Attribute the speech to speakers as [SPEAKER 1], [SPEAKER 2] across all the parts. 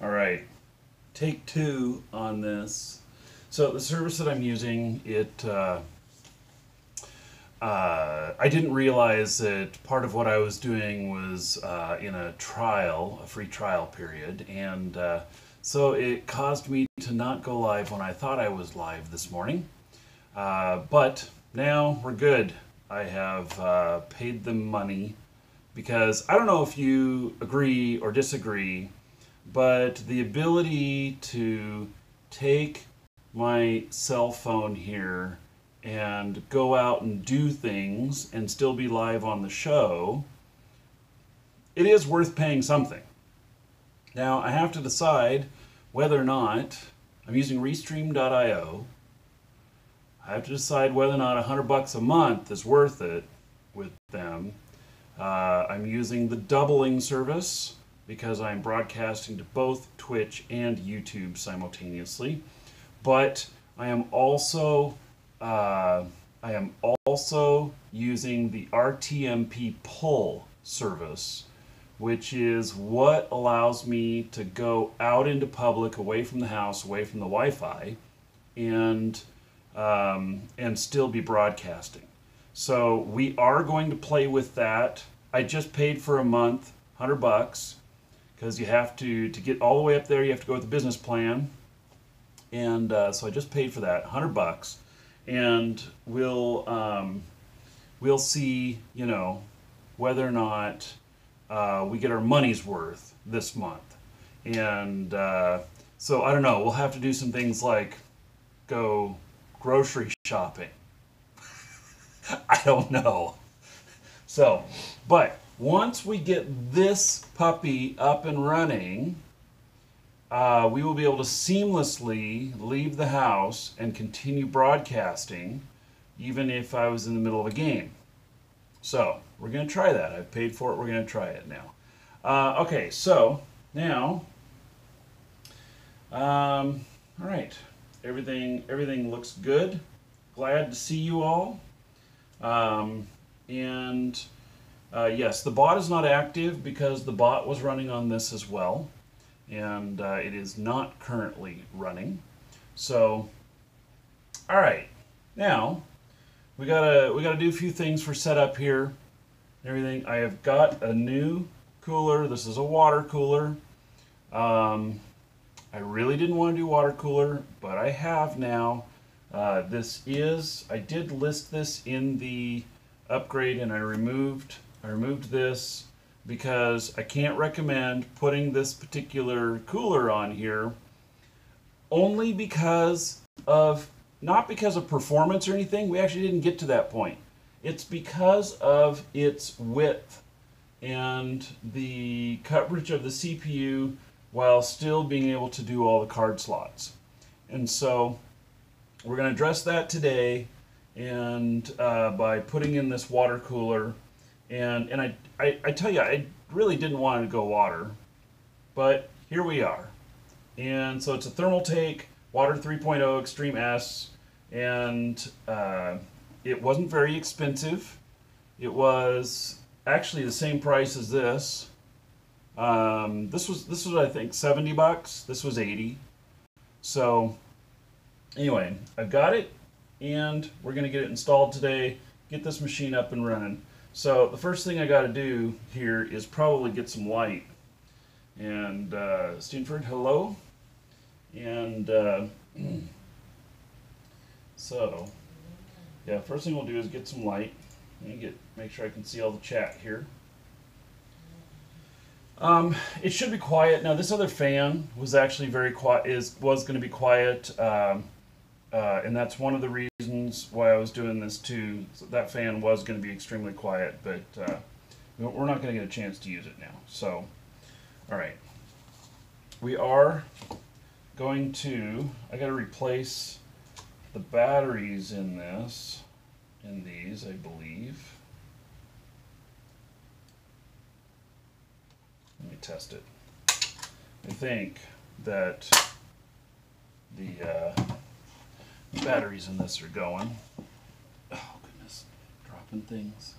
[SPEAKER 1] All right, take two on this. So the service that I'm using, I didn't realize that part of what I was doing was in a free trial period, and so it caused me to not go live when I thought I was live this morning. But now we're good. I have paid them money because I don't know if you agree or disagree, but the ability to take my cell phone here and go out and do things and still be live on the show, it is worth paying something. Now, I have to decide whether or not I'm using Restream.io. I have to decide whether or not $100 a month is worth it with them. I'm using the doubling service because I'm broadcasting to both Twitch and YouTube simultaneously. But I am also using the RTMP pull service, which is what allows me to go out into public, away from the house, away from the Wi-Fi, and still be broadcasting. So we are going to play with that. I just paid for a month, $100, because you have to get all the way up there. You have to go with the business plan, and so I just paid for that, $100, and we'll see, whether or not we get our money's worth this month. And so I don't know. We'll have to do some things like go grocery shopping. I don't know. So, but once we get this puppy up and running, we will be able to seamlessly leave the house and continue broadcasting, even if I was in the middle of a game. So, we're going to try that. I've paid for it. We're going to try it now. Okay, so now, all right. Everything looks good. Glad to see you all. Yes, the bot is not active because the bot was running on this as well, and it is not currently running. So, all right, now we gotta do a few things for setup here and everything. I have got a new cooler. This is a water cooler. I really didn't want to do water cooler, but I have now. I did list this in the upgrade, and I removed this because I can't recommend putting this particular cooler on here, only because of, not because of performance or anything. We actually didn't get to that point. It's because of its width and the coverage of the CPU while still being able to do all the card slots. And so we're going to address that today, and by putting in this water cooler. And I tell you, I really didn't want to go water, but here we are. And so it's a Thermaltake Water 3.0 Extreme S, and it wasn't very expensive. It was actually the same price as this. This was I think $70. This was $80. So anyway, I've got it, and we're going to get it installed today, get this machine up and running. So the first thing I got to do here is probably get some light. And Steenford, hello. And so yeah, first thing we'll do is get some light. Make sure I can see all the chat here. It should be quiet. Now this other fan was actually very quiet. Was going to be quiet, and that's one of the reasons why I was doing this too. So that fan was going to be extremely quiet, but we're not going to get a chance to use it now. So, all right, we are going to. I got to replace the batteries in these, I believe. Let me test it. I think that the batteries in this are going. Oh goodness, dropping things.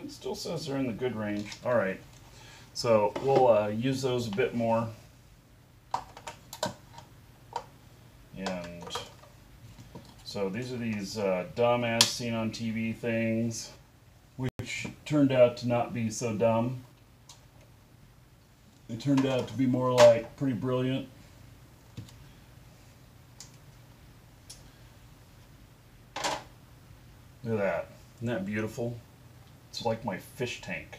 [SPEAKER 1] It still says they're in the good range. All right, so we'll use those a bit more. And so these are these dumb as seen on TV things, which turned out to not be so dumb. They turned out to be more like pretty brilliant. Look at that. Isn't that beautiful? It's like my fish tank.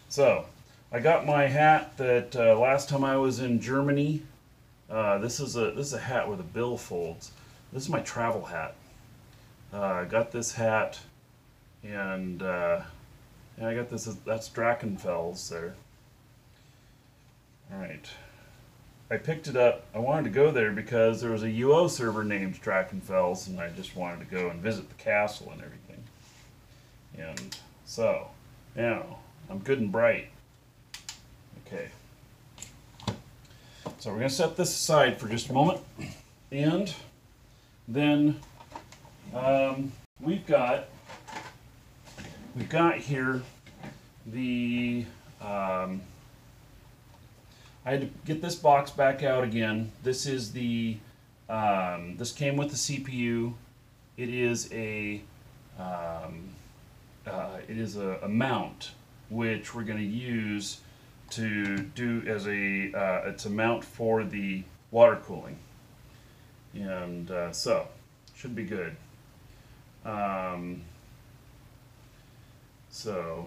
[SPEAKER 1] So, I got my hat that last time I was in Germany. This is a hat where the bill folds. This is my travel hat. I got this hat, and I got this. That's Drachenfels there. All right. I picked it up. I wanted to go there because there was a UO server named Drachenfels, and I just wanted to go and visit the castle and everything. And so, now, I'm good and bright. Okay. So we're going to set this aside for just a moment. And then we've got here the... I had to get this box back out again. This is the, this came with the CPU. It is a mount which we're going to use to do as it's a mount for the water cooling, and so should be good. So,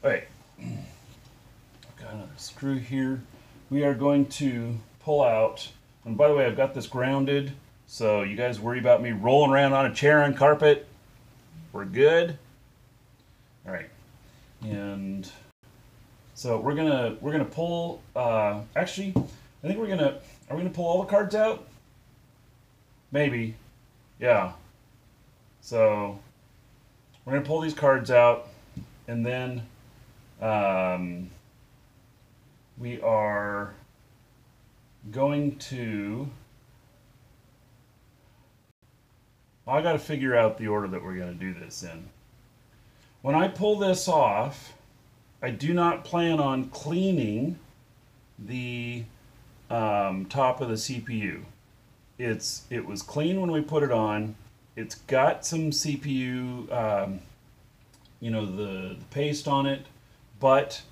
[SPEAKER 1] all right. Got another screw here. We are going to pull out, and by the way, I've got this grounded, so you guys worry about me rolling around on a chair on carpet. We're good. All right, and so we're gonna pull. Actually, I think are we gonna pull all the cards out? Maybe, yeah. So we're gonna pull these cards out, and then. We are going to... I got to figure out the order that we're going to do this in. When I pull this off, I do not plan on cleaning the top of the CPU. It was clean when we put it on. It's got some CPU, you know, the paste on it, but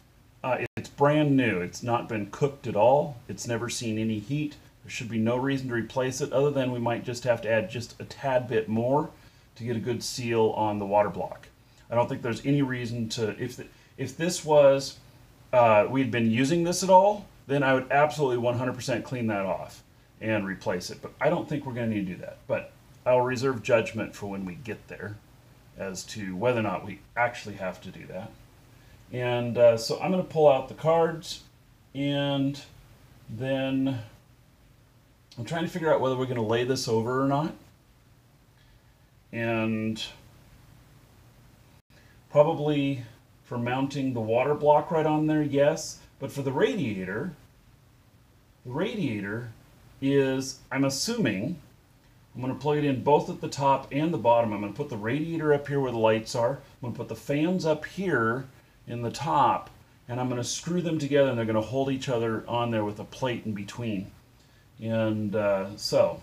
[SPEAKER 1] it's brand new. It's not been cooked at all. It's never seen any heat. There should be no reason to replace it other than we might just have to add just a tad bit more to get a good seal on the water block. I don't think there's any reason to, if this was, we'd been using this at all, then I would absolutely 100% clean that off and replace it. But I don't think we're going to need to do that. But I'll reserve judgment for when we get there as to whether or not we actually have to do that. And so I'm going to pull out the cards, and then I'm trying to figure out whether we're going to lay this over or not. And probably for mounting the water block right on there, yes. But for the radiator is, I'm assuming, I'm going to plug it in both at the top and the bottom. I'm going to put the radiator up here where the lights are. I'm going to put the fans up here in the top, and I'm going to screw them together, and they're going to hold each other on there with a plate in between. And so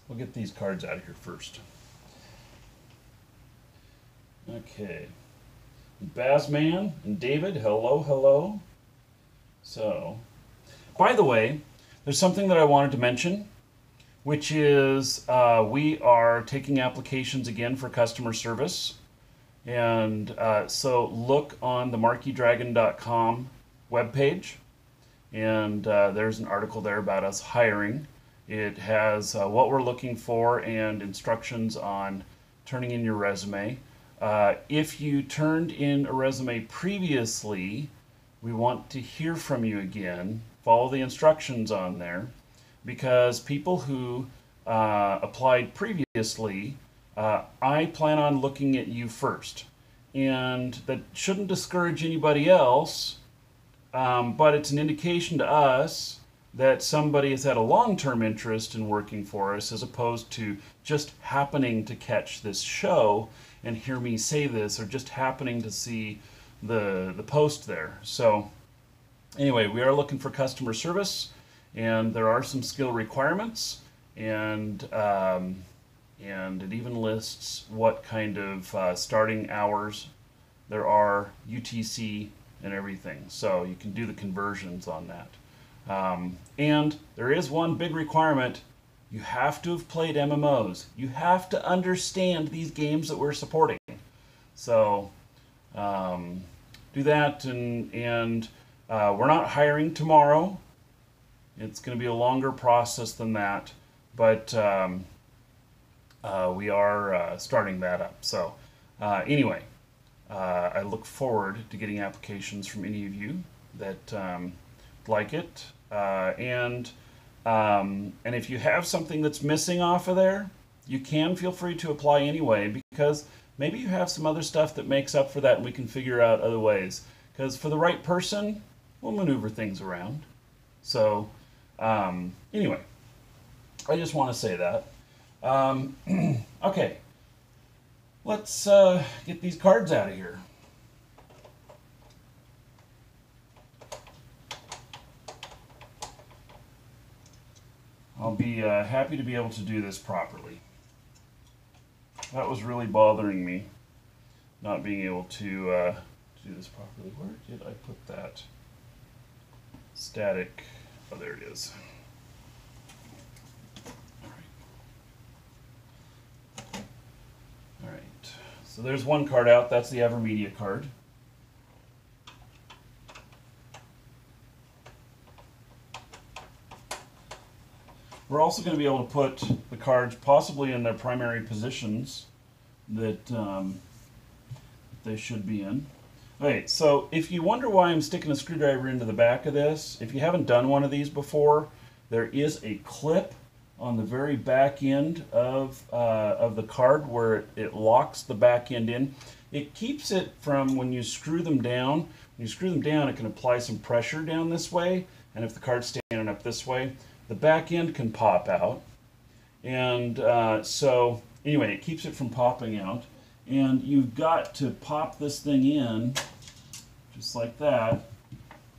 [SPEAKER 1] we'll get these cards out of here first. Okay, Bazman and David, hello, hello. So, by the way, there's something that I wanted to mention, which is we are taking applications again for customer service. And so look on the MarkeeDragon.com webpage, and there's an article there about us hiring. It has what we're looking for and instructions on turning in your resume. If you turned in a resume previously, we want to hear from you again. Follow the instructions on there, because people who applied previously, I plan on looking at you first. And that shouldn't discourage anybody else, but it's an indication to us that somebody has had a long-term interest in working for us, as opposed to just happening to catch this show and hear me say this, or just happening to see the post there. So anyway, we are looking for customer service, and there are some skill requirements, and it even lists what kind of starting hours there are, UTC and everything, so you can do the conversions on that. And there is one big requirement: you have to have played MMOs. You have to understand these games that we're supporting. So do that, and we're not hiring tomorrow. It's going to be a longer process than that, but we are starting that up. So anyway, I look forward to getting applications from any of you that like it, and if you have something that's missing off of there, you can feel free to apply anyway, because maybe you have some other stuff that makes up for that, and we can figure out other ways. Because for the right person, we'll maneuver things around. So anyway, I just want to say that. Okay, let's get these cards out of here. I'll be happy to be able to do this properly. That was really bothering me, not being able to do this properly. Where did I put that static? Oh, there it is. All right. So there's one card out. That's the Evermedia card. We're also going to be able to put the cards possibly in their primary positions that they should be in. Okay, so if you wonder why I'm sticking a screwdriver into the back of this, if you haven't done one of these before, there is a clip on the very back end of the card where it locks the back end in. It keeps it from, when you screw them down, it can apply some pressure down this way, and if the card's standing up this way, the back end can pop out. And so anyway, it keeps it from popping out. And you've got to pop this thing in, just like that.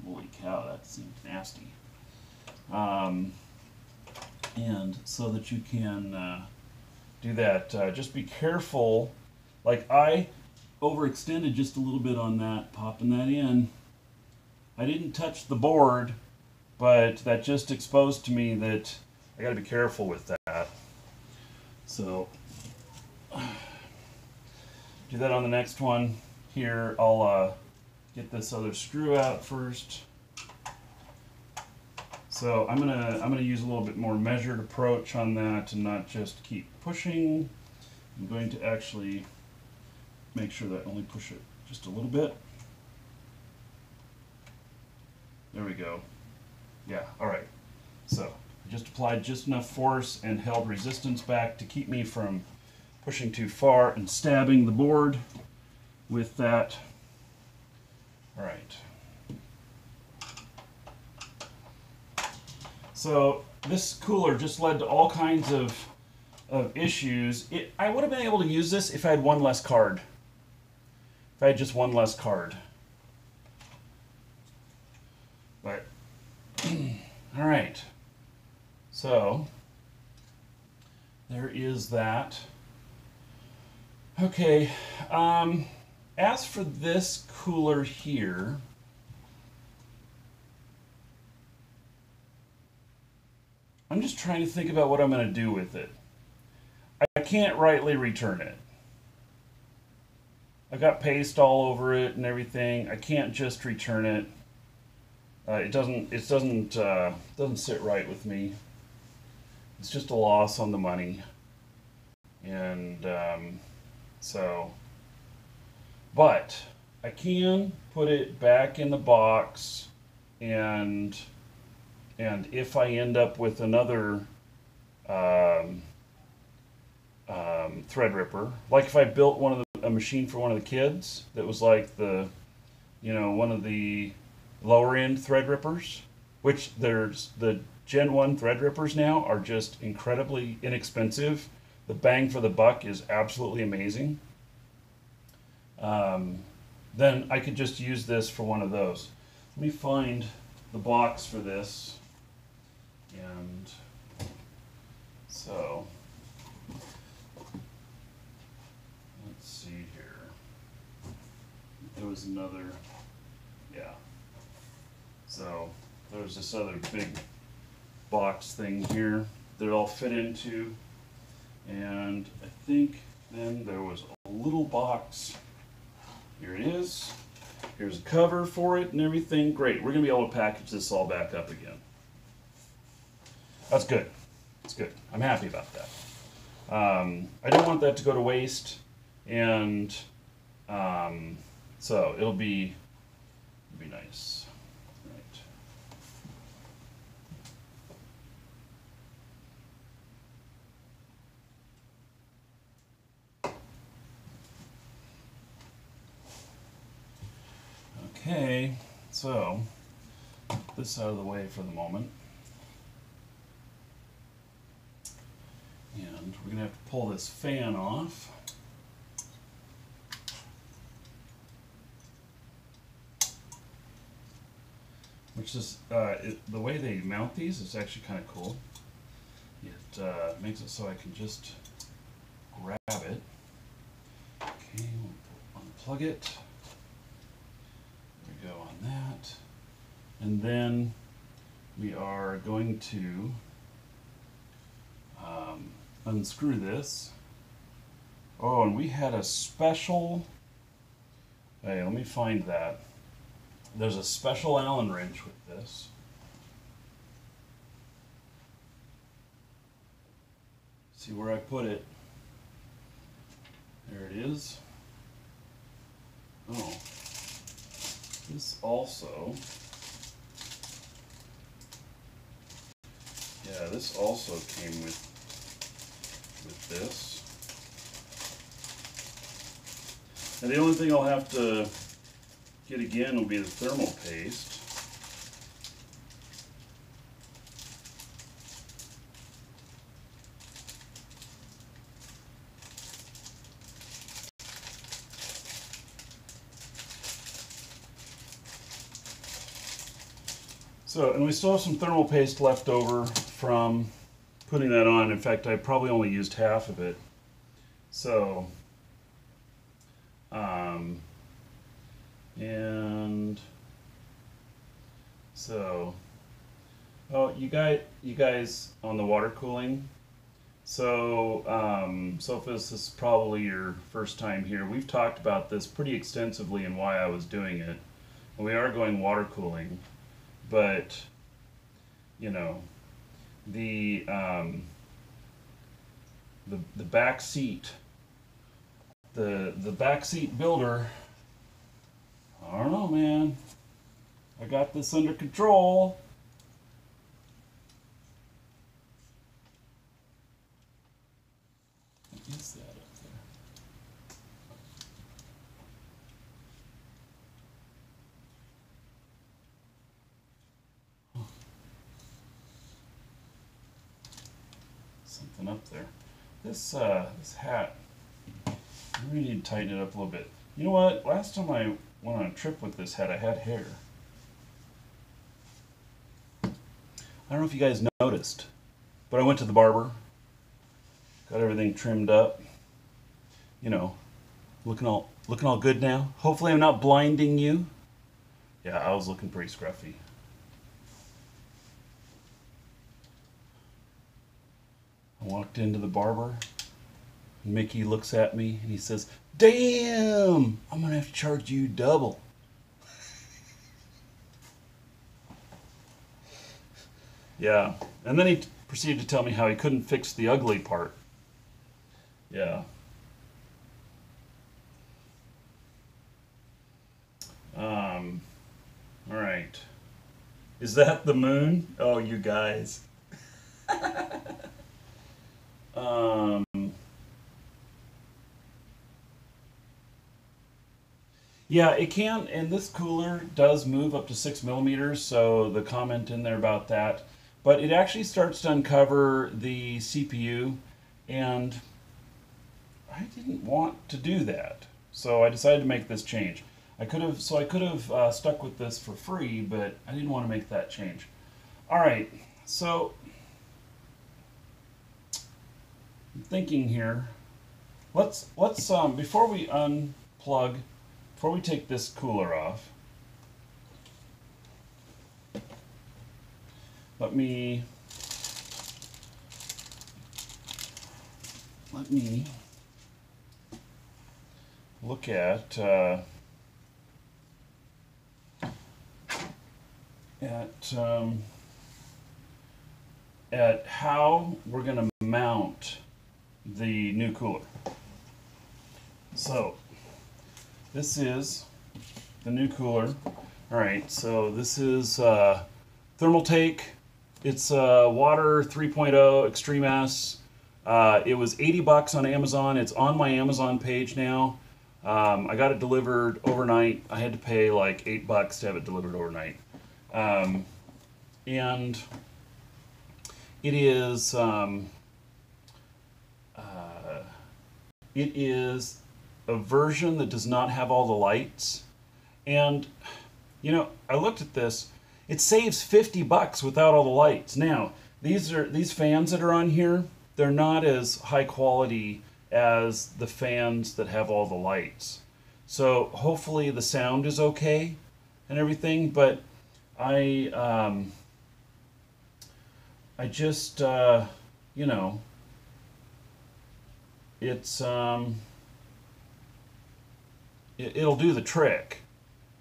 [SPEAKER 1] Holy cow, that seems nasty. And so that you can do that. Just be careful. Like, I overextended just a little bit on that, popping that in. I didn't touch the board, but that just exposed to me that I got to be careful with that. So do that on the next one. Here, I'll get this other screw out first. So I'm gonna use a little bit more measured approach on that and not just keep pushing. I'm going to actually make sure that I only push it just a little bit. There we go. Yeah, all right. So I just applied just enough force and held resistance back to keep me from pushing too far and stabbing the board with that. All right. So this cooler just led to all kinds of issues. I would have been able to use this if I had one less card. If I had just one less card. But all right, so there is that. Okay, as for this cooler here, I'm just trying to think about what I'm going to do with it. I can't rightly return it. I've got paste all over it and everything. I can't just return it. It doesn't sit right with me. It's just a loss on the money, and so. But I can put it back in the box, and if I end up with another Threadripper, like if I built a machine for one of the kids that was like one of the lower end Threadrippers, which there's the Gen 1 Threadrippers now are just incredibly inexpensive. The bang for the buck is absolutely amazing. Then I could just use this for one of those. Let me find the box for this. And so, let's see here. There was another, yeah. So, there's this other big box thing here that I'll fit into. And I think then there was a little box. Here it is. Here's a cover for it and everything. Great. We're going to be able to package this all back up again. That's good. That's good. I'm happy about that. I don't want that to go to waste, and so it'll be nice. Right. Okay, so put this out of the way for the moment. And we're going to have to pull this fan off. Which is, the way they mount these is actually kind of cool. It makes it so I can just grab it. Okay, we'll unplug it. There we go on that. And then we are going to unscrew this. Oh, and we had a special, hey, let me find that. There's a special Allen wrench with this. See where I put it. There it is. Oh, this also, yeah, this also came with this. And the only thing I'll have to get again will be the thermal paste. So, and we still have some thermal paste left over from putting that on. In fact, I probably only used half of it. So, and so, oh, you guys on the water cooling. So, so if this is probably your first time here, we've talked about this pretty extensively and why I was doing it. And we are going water cooling, but you know, the back seat, the back seat builder, I don't know, man. I got this under control. What is that up there? Huh. Something up there. This this hat, I really need to tighten it up a little bit. You know what? Last time I went on a trip with this hat, I had hair. I don't know if you guys noticed, but I went to the barber, got everything trimmed up. You know, looking all good now. Hopefully I'm not blinding you. Yeah, I was looking pretty scruffy. I walked into the barber. Mickey looks at me and he says, "Damn, I'm gonna have to charge you double." Yeah, and then he proceeded to tell me how he couldn't fix the ugly part. Yeah. All right. Is that the moon? Oh, you guys. Yeah, it can, and this cooler does move up to 6 millimeters, so the comment in there about that. But it actually starts to uncover the CPU, and I didn't want to do that. So I decided to make this change. I could have stuck with this for free, but I didn't want to make that change. All right, so I'm thinking here. Let's before we unplug, before we take this cooler off, let me look at how we're going to mount the new cooler. So this is the new cooler. All right, so this is thermal take. It's water 3.0 Extreme S. It was 80 bucks on Amazon. It's on my Amazon page now. I got it delivered overnight. I had to pay like $8 to have it delivered overnight. And it is a version that does not have all the lights. And you know, I looked at this. It saves 50 bucks without all the lights. Now, these fans that are on here, they're not as high quality as the fans that have all the lights. So hopefully the sound is okay and everything, but I just you know, it's it'll do the trick,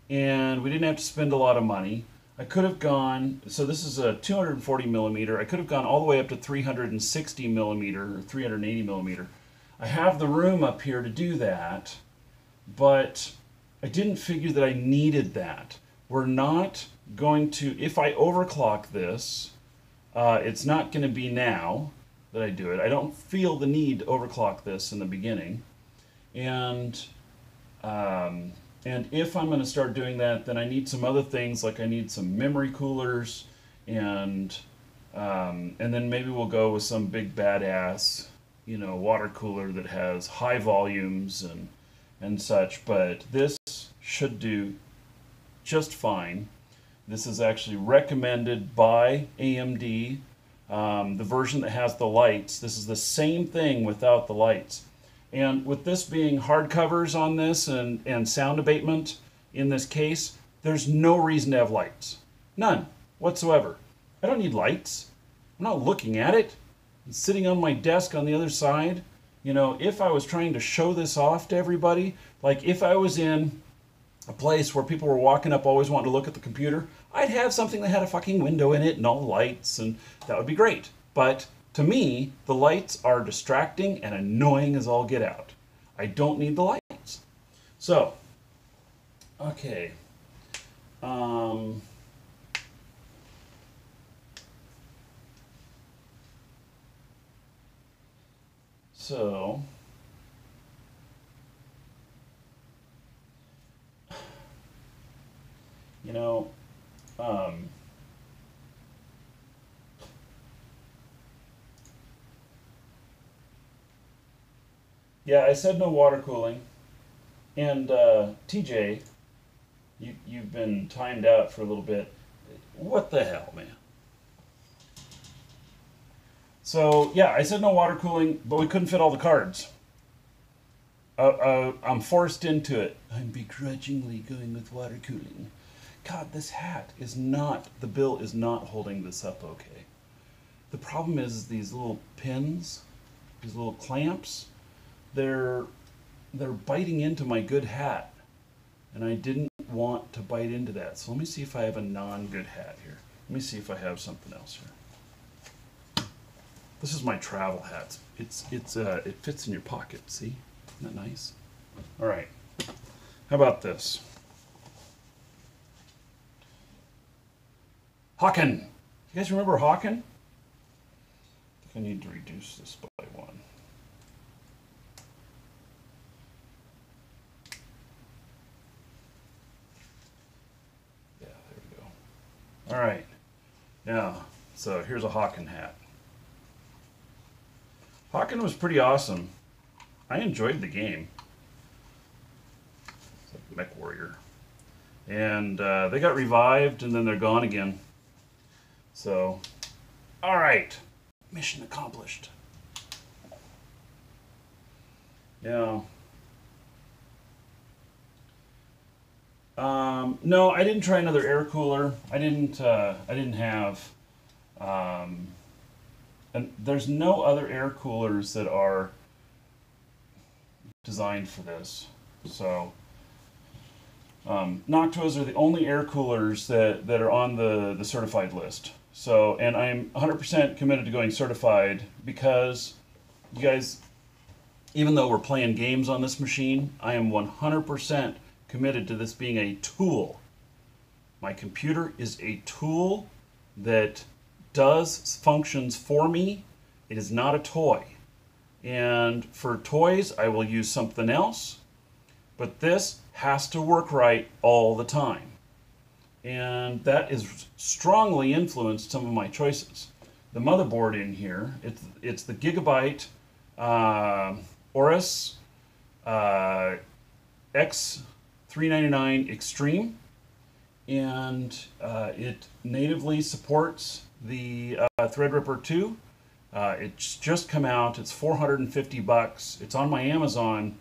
[SPEAKER 1] and we didn't have to spend a lot of money. I could have gone, so this is a 240 millimeter. I could have gone all the way up to 360 millimeter or 380 millimeter. I have the room up here to do that, but I didn't figure that I needed that. We're not going to, if I overclock this, it's not going to be now that I do it. I don't feel the need to overclock this in the beginning. And if I'm going to start doing that, then I need some other things, like I need some memory coolers, and then maybe we'll go with some big badass, you know, water cooler that has high volumes and such. But this should do just fine. This is actually recommended by AMD, the version that has the lights. This is the same thing without the lights. And with this being hard covers on this and sound abatement in this case, there's no reason to have lights. None whatsoever. I don't need lights. I'm not looking at it. It's sitting on my desk on the other side. You know, if I was trying to show this off to everybody, like if I was in a place where people were walking up always wanting to look at the computer, I'd have something that had a fucking window in it and all the lights, and that would be great. But to me, the lights are distracting and annoying as all get out. I don't need the lights. So, okay. So, you know, yeah, I said no water cooling. And TJ, you've been timed out for a little bit. What the hell, man? So yeah, I said no water cooling, but we couldn't fit all the cards. I'm forced into it. I'm begrudgingly going with water cooling. God, this hat is not, the bill is not holding this up okay. The problem is these little pins, these little clamps, they're biting into my good hat, and I didn't want to bite into that. So let me see if I have a non-good hat here. Let me see if I have something else here. This is my travel hat. It fits in your pocket. See, isn't that nice? All right. How about this? Hawken. You guys remember Hawken? I think I need to reduce this by 1. Yeah, so here's a Hawken hat. Hawken was pretty awesome. I enjoyed the game. It's like Mech Warrior. And they got revived and then they're gone again. So, alright. Mission accomplished. Yeah. No, I didn't try another air cooler. I didn't have, and there's no other air coolers that are designed for this. So, Noctuas are the only air coolers that are on the certified list. So, and I'm 100% committed to going certified because you guys, even though we're playing games on this machine, I am 100% committed to this being a tool. My computer is a tool that does functions for me. It is not a toy. And for toys, I will use something else. But this has to work right all the time. And that is strongly influenced some of my choices. The motherboard in here, it's the Gigabyte Aorus X399 Extreme, and it natively supports the Threadripper 2. It's just come out. It's $450. It's on my Amazon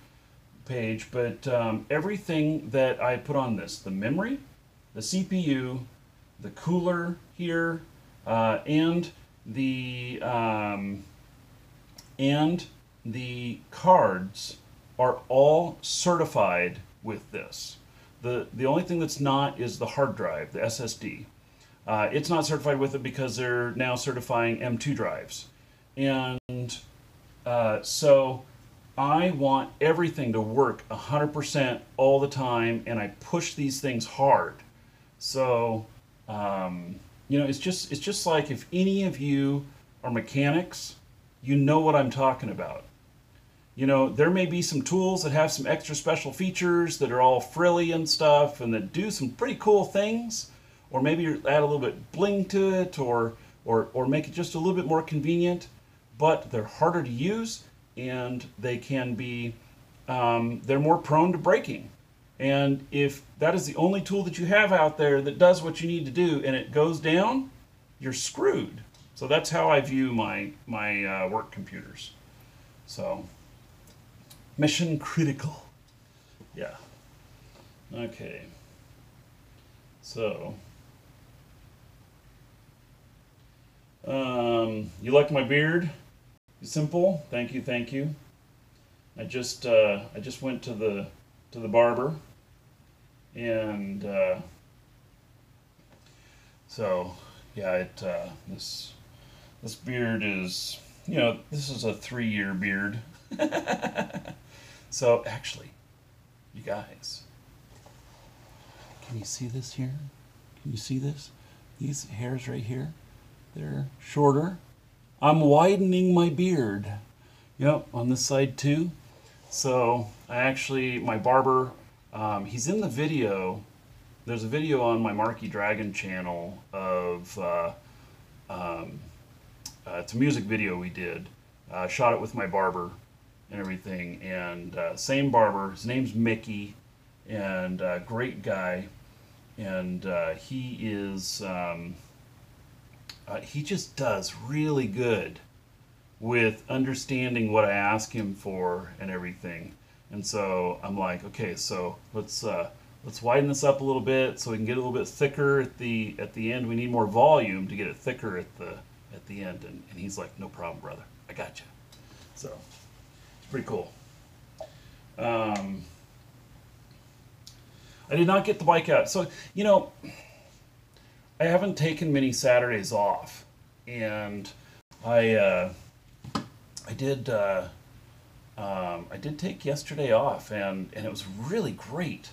[SPEAKER 1] page, but everything that I put on this, the memory, the CPU, the cooler here, and the cards are all certified with this. The only thing that's not is the hard drive, the SSD. It's not certified with it because they're now certifying M2 drives. And so I want everything to work 100% all the time, and I push these things hard. So, you know, it's just like if any of you are mechanics, you know what I'm talking about. You know, there may be some tools that have some extra special features that are all frilly and stuff and that do some pretty cool things, or maybe add a little bit bling to it, or make it just a little bit more convenient, but they're harder to use and they can be, they're more prone to breaking. And if that is the only tool that you have out there that does what you need to do and it goes down, you're screwed. So that's how I view my work computers. So, mission critical. Yeah. Okay. So, you like my beard? Simple. Thank you. Thank you. I just went to the barber, and so yeah, this beard is, you know, this is a 3-year beard. So actually, you guys, can you see this here? Can you see this? These hairs right here, they're shorter. I'm widening my beard. Yep, on this side too. So I actually, my barber, he's in the video. There's a video on my Markee Dragon channel of, it's a music video we did. Shot it with my barber and everything. And same barber, his name's Mickey, and great guy. And he is, he just does really good with understanding what I ask him for and everything. And so I'm like, okay, so let's widen this up a little bit so we can get a little bit thicker at the end. We need more volume to get it thicker at the end. And he's like, no problem, brother. I got you. So it's pretty cool. I did not get the bike out. So, you know, I haven't taken many Saturdays off, and I did take yesterday off, and it was really great.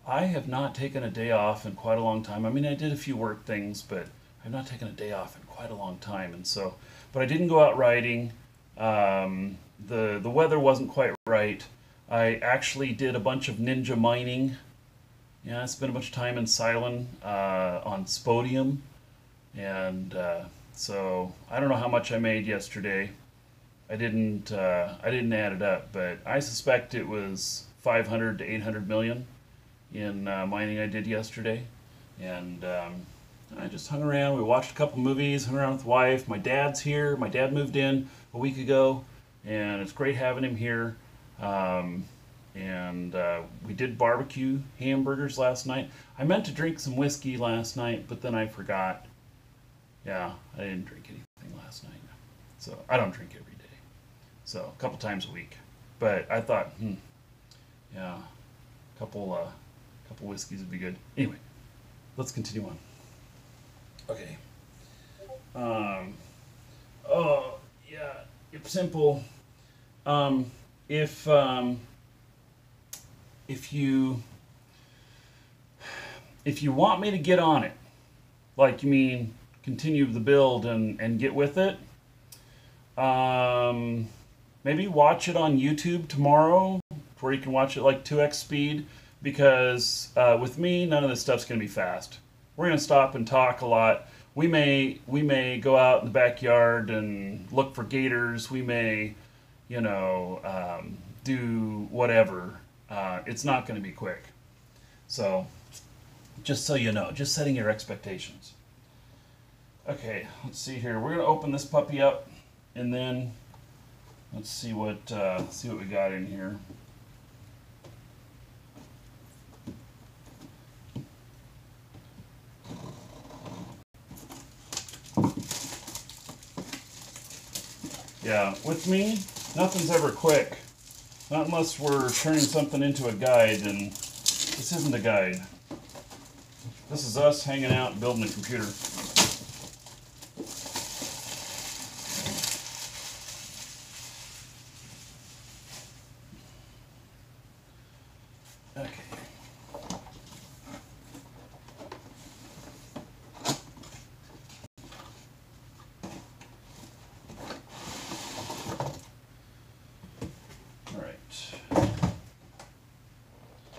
[SPEAKER 1] I have not taken a day off in quite a long time. I mean, I did a few work things, but I've not taken a day off in quite a long time, and so, but I didn't go out riding. The weather wasn't quite right. I actually did a bunch of ninja mining. Yeah, I spent a bunch of time in Silent on Spodium, And so I don't know how much I made yesterday. I didn't add it up, but I suspect it was 500 to 800 million in mining I did yesterday. And I just hung around. We watched a couple movies, hung around with the wife. My dad's here. My dad moved in a week ago, and it's great having him here. And we did barbecue hamburgers last night. I meant to drink some whiskey last night, but then I forgot. Yeah, I didn't drink anything last night. So I don't drink every day. So a couple times a week. But I thought, yeah, couple whiskeys would be good. Anyway, let's continue on. Okay. Oh yeah, it's simple. If you want me to get on it, like you mean continue the build and get with it, maybe watch it on YouTube tomorrow, where you can watch it like 2x speed, because with me, none of this stuff's going to be fast. We're going to stop and talk a lot. We may go out in the backyard and look for gators. We may, do whatever. It's not going to be quick. So, just so you know, just setting your expectations. Okay, let's see here. We're going to open this puppy up, and then let's see what we got in here. Yeah, with me, nothing's ever quick. Not unless we're turning something into a guide, and this isn't a guide. This is us hanging out and building a computer. Okay.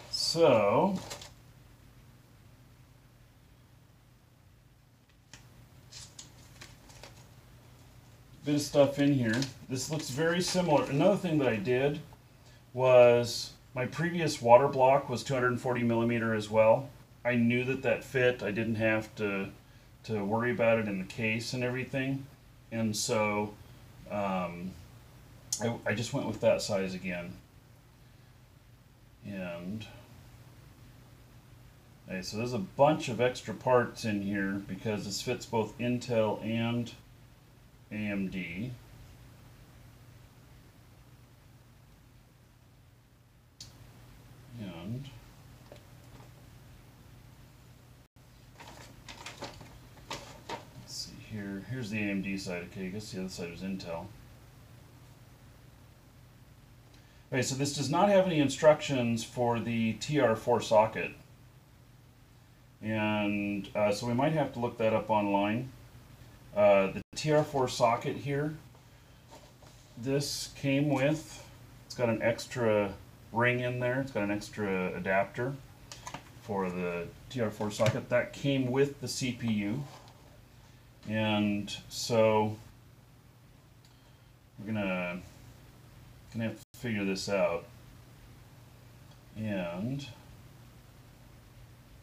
[SPEAKER 1] So, bit of stuff in here. This looks very similar. Another thing that I did was my previous water block was 240 millimeter as well. I knew that fit. I didn't have to worry about it in the case and everything, and so I just went with that size again. And okay, so there's a bunch of extra parts in here because this fits both Intel and AMD. And let's see here. Here's the AMD side. Okay, I guess the other side was Intel. Okay, so this does not have any instructions for the TR4 socket. And so we might have to look that up online. The TR4 socket here, this came with, it's got an extra ring in there, it's got an extra adapter for the TR4 socket. That came with the CPU. And so we're gonna have to figure this out. And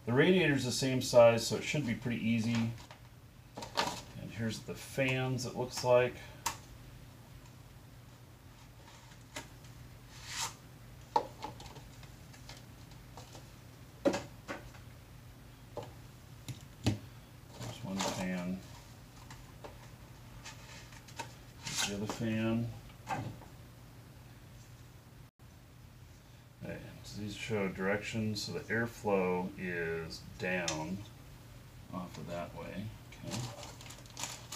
[SPEAKER 1] the radiator's the same size, so it should be pretty easy. And here's the fans, it looks like. There's one fan. Here's the other fan. Okay, so these show directions, so the airflow is down off of that way. Okay.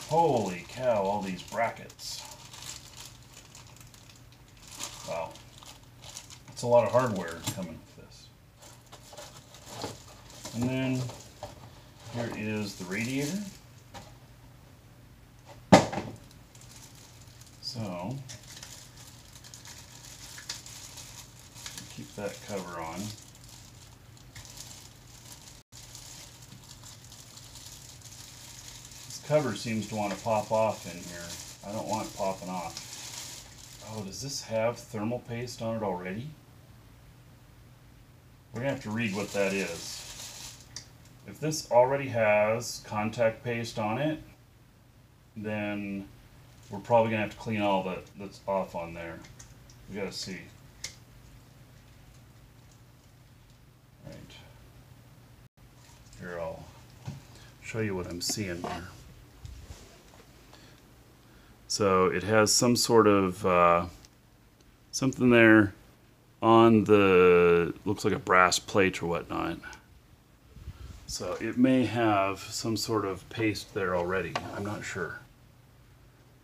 [SPEAKER 1] Holy cow, all these brackets. Wow. That's a lot of hardware coming with this. And then here is the radiator. So keep that cover on. cover seems to want to pop off in here. I don't want it popping off. Oh, does this have thermal paste on it already? We're going to have to read what that is. If this already has contact paste on it, then we're probably going to have to clean all that's off on there. We got to see. Right. Here, I'll show you what I'm seeing here. So it has some sort of something there on the, looks like a brass plate or whatnot. So it may have some sort of paste there already. I'm not sure.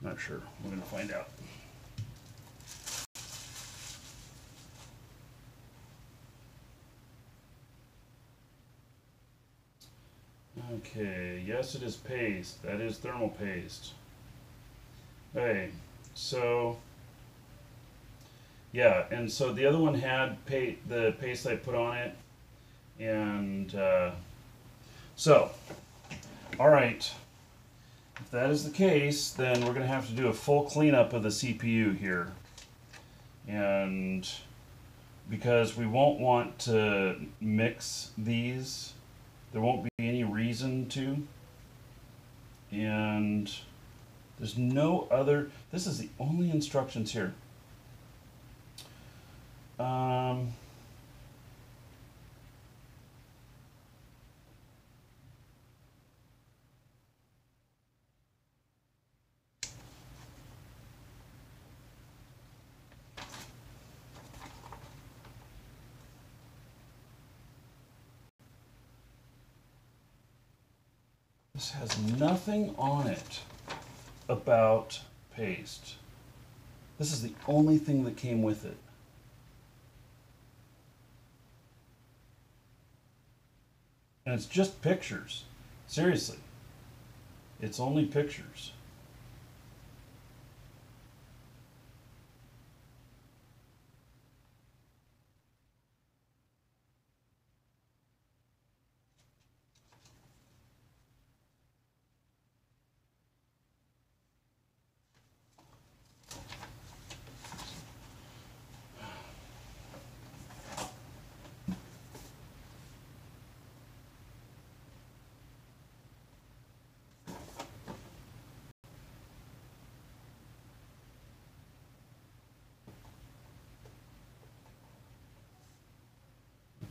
[SPEAKER 1] Not sure. We're going to find out. Okay, yes, it is paste. That is thermal paste. Okay, so yeah, and so the other one had the paste I put on it, and so, all right. If that is the case, then we're going to have to do a full cleanup of the CPU here, and because we won't want to mix these. There won't be any reason to, and there's no other, this is the only instructions here. This has nothing on it about paste. This is the only thing that came with it. And it's just pictures. Seriously. It's only pictures.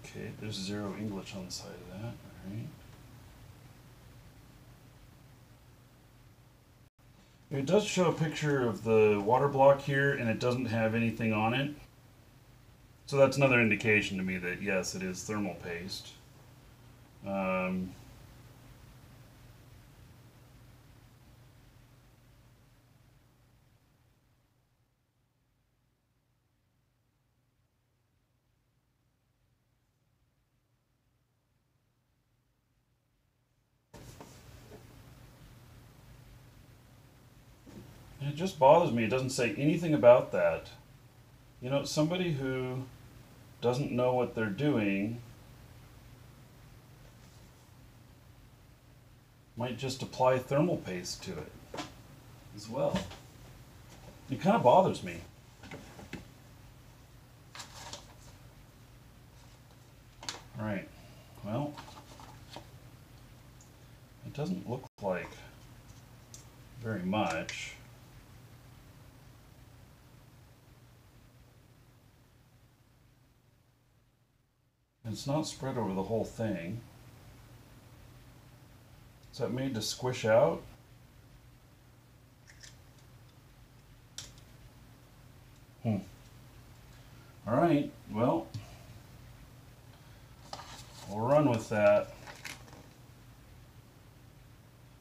[SPEAKER 1] Okay, there's 0 English on the side of that, all right. It does show a picture of the water block here, and it doesn't have anything on it. So that's another indication to me that, yes, it is thermal paste. It just bothers me. It doesn't say anything about that. You know, somebody who doesn't know what they're doing might just apply thermal paste to it as well. It kind of bothers me. All right, well, it doesn't look like very much. It's not spread over the whole thing. Is that made to squish out? All right, well, we'll run with that.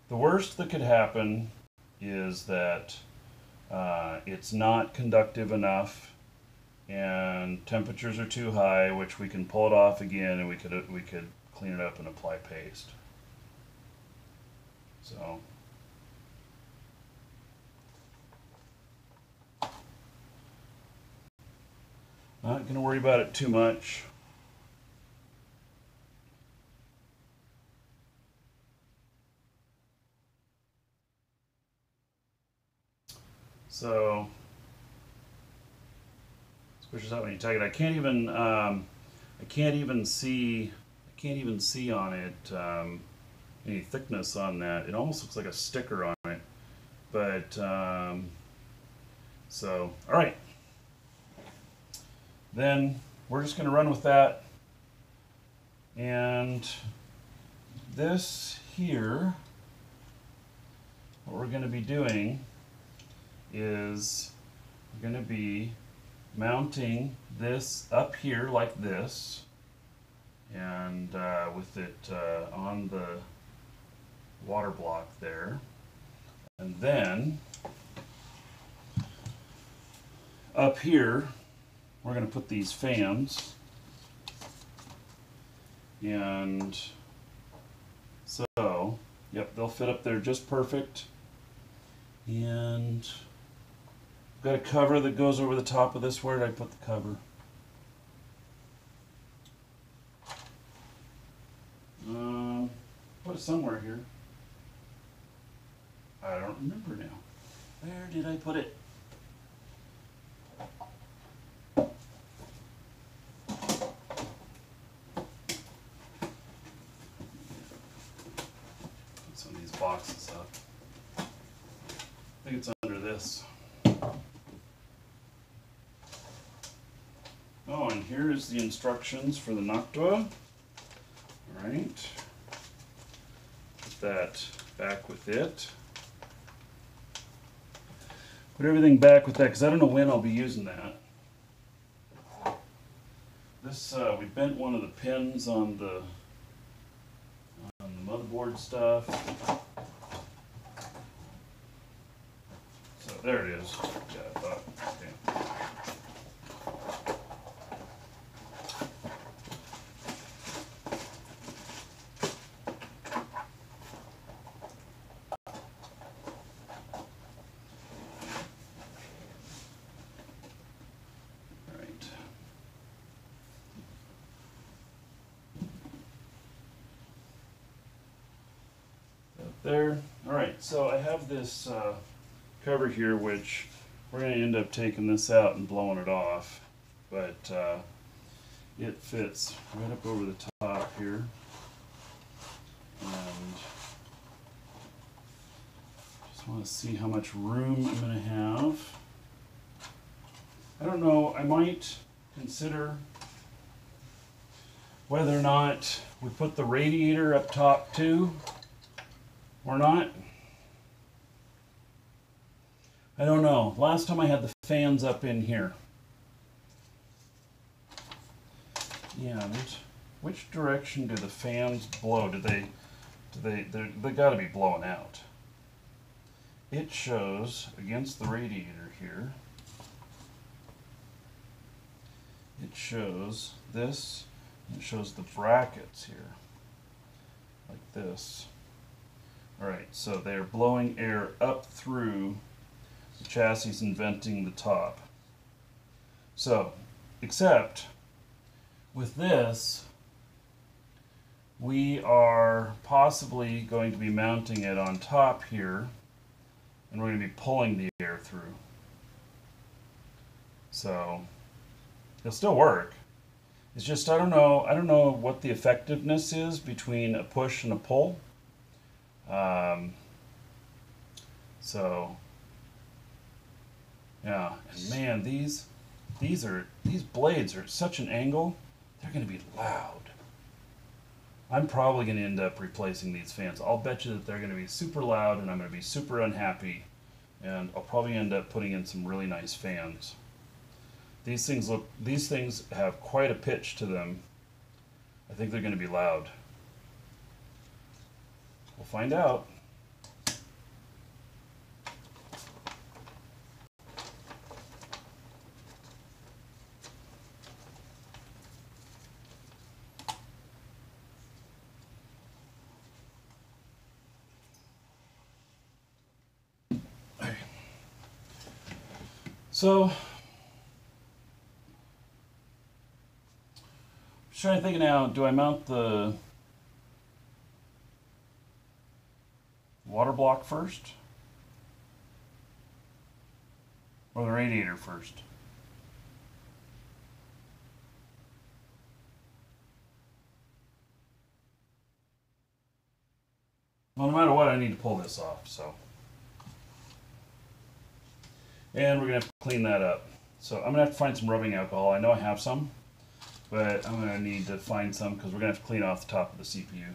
[SPEAKER 1] The worst that could happen is that it's not conductive enough and temperatures are too high, which we can pull it off again and we could clean it up and apply paste. So not going to worry about it too much. So pushes out when you tug it. I can't even see on it any thickness on that. It almost looks like a sticker on it. But so all right, then we're just going to run with that. And this here, what we're going to be doing is we're going to be mounting this up here like this, and with it on the water block there. And then up here we're going to put these fans, and so yep, they'll fit up there just perfect. And I've got a cover that goes over the top of this. Where did I put the cover? Put it somewhere here. I don't remember now. Where did I put it? Some of these boxes up. I think it's under this. Oh, and here's the instructions for the Noctua. All right. Put that back with it. Put everything back with that, because I don't know when I'll be using that. This we bent one of the pins on the motherboard stuff. So there it is. Yeah, I thought. Okay. There. Alright, so I have this cover here, which we're going to end up taking this out and blowing it off, but it fits right up over the top here, and just want to see how much room I'm going to have. I don't know, I might consider whether or not we put the radiator up top too, or not. I don't know. Last time I had the fans up in here. And which direction do the fans blow? They got to be blowing out. It shows against the radiator here. It shows this, and it shows the brackets here, like this. Alright, so they're blowing air up through the chassis and venting the top. So, except with this, we are possibly going to be mounting it on top here, and we're going to be pulling the air through. So, it'll still work. It's just I don't know what the effectiveness is between a push and a pull. So yeah, and man, these blades are at such an angle, they're going to be loud. I'm probably going to end up replacing these fans. I'll bet you that they're going to be super loud, and I'm going to be super unhappy, and I'll probably end up putting in some really nice fans. These things have quite a pitch to them. I think they're going to be loud. We'll find out. So, I'm trying to think now, do I mount the water block first? or the radiator first? Well, no matter what, I need to pull this off, so. And we're gonna have to clean that up. So I'm gonna have to find some rubbing alcohol. I know I have some, but I'm gonna need to find some because we're gonna have to clean off the top of the CPU.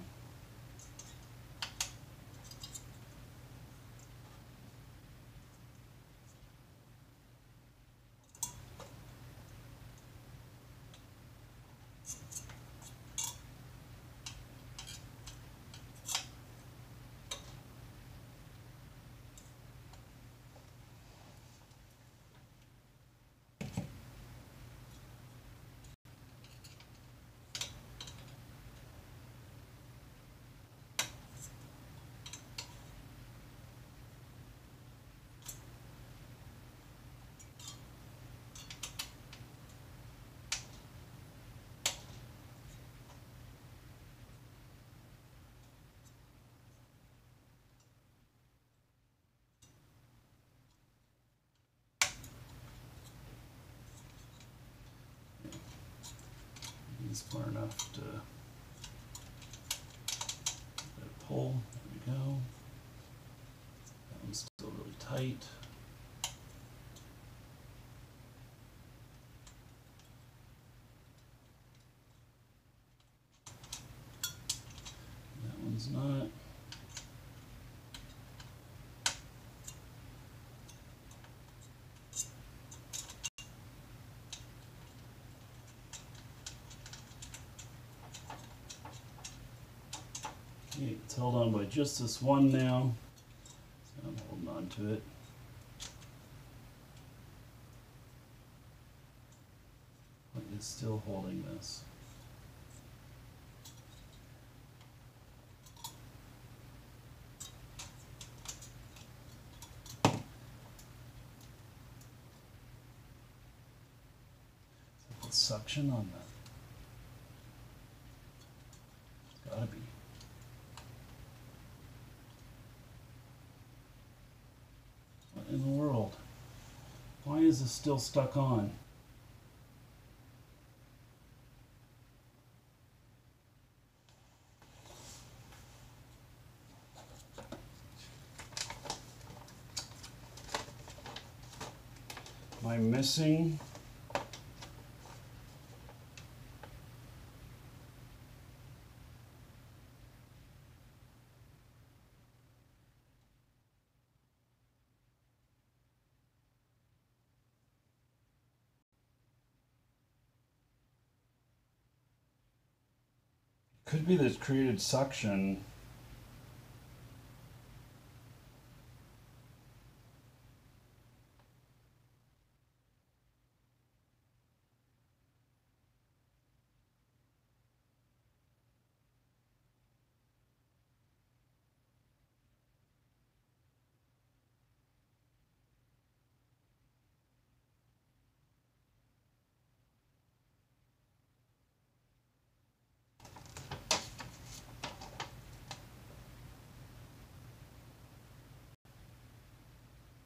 [SPEAKER 1] It's far enough to let it pull. There we go. That one's still really tight. That one's not. Okay, it's held on by just this one now, so I'm holding on to it. But it's still holding this. Is that suction on that? It's gotta be. In the world? Why is this still stuck on? Am I missing? Could be this created suction.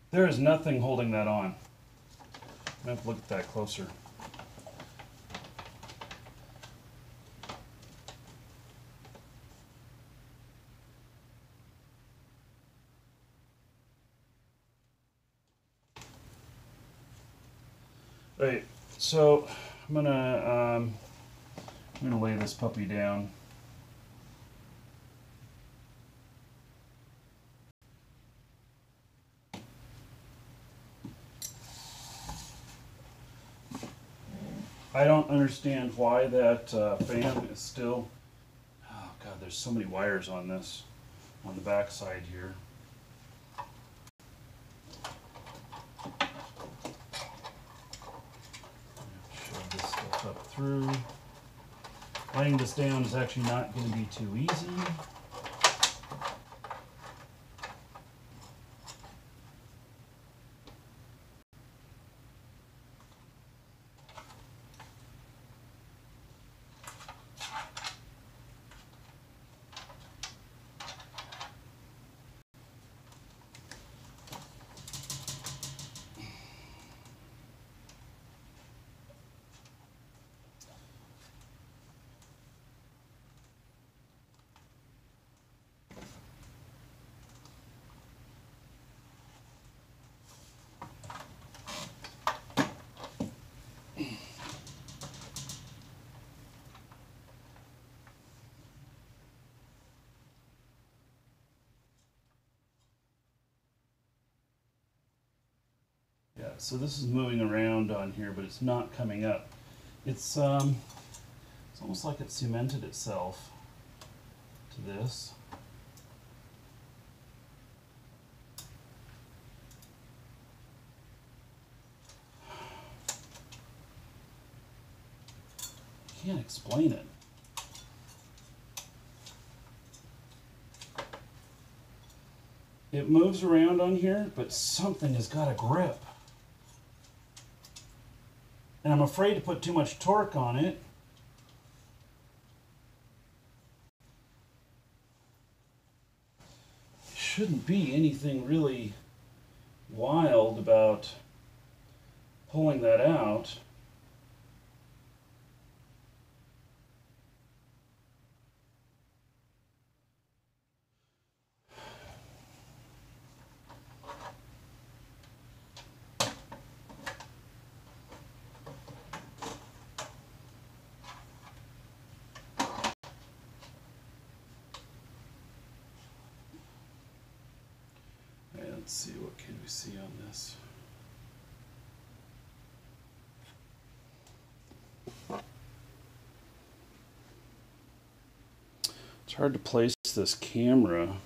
[SPEAKER 1] There is nothing holding that on. I'm gonna have to look at that closer. Right, so I'm gonna lay this puppy down. I don't understand why that fan is still. Oh God, there's so many wires on this, on the back side here. Shove this stuff up through. Laying this down is actually not going to be too easy. So this is moving around on here, but it's not coming up. It's almost like it cemented itself to this. I can't explain it. It moves around on here, but something has got a grip. And I'm afraid to put too much torque on it. Shouldn't be anything really wild about pulling that out. Let's see, what can we see on this? It's hard to place this camera.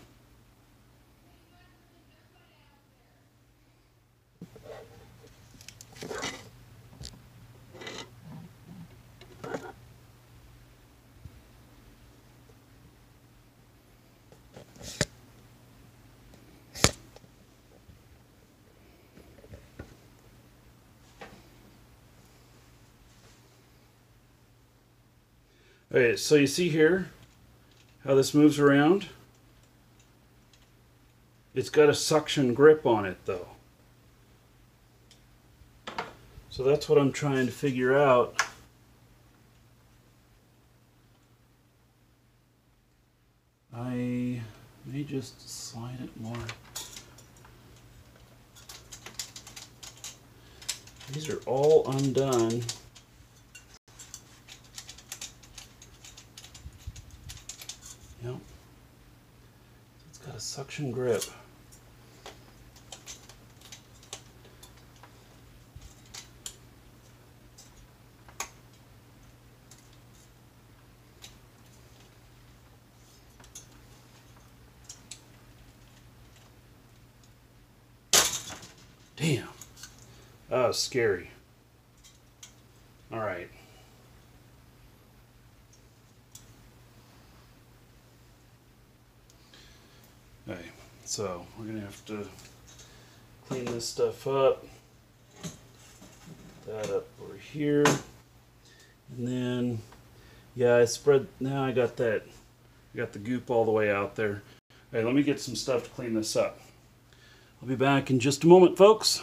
[SPEAKER 1] Okay, so you see here how this moves around? It's got a suction grip on it though. So that's what I'm trying to figure out. I may just slide it more. These are all undone. Yep. It's got a suction grip. Damn. That was scary. All right. Okay, so we're gonna have to clean this stuff up. That up over here. And then, yeah, I spread, now I got that, I got the goop all the way out there. Okay, let me get some stuff to clean this up. I'll be back in just a moment, folks.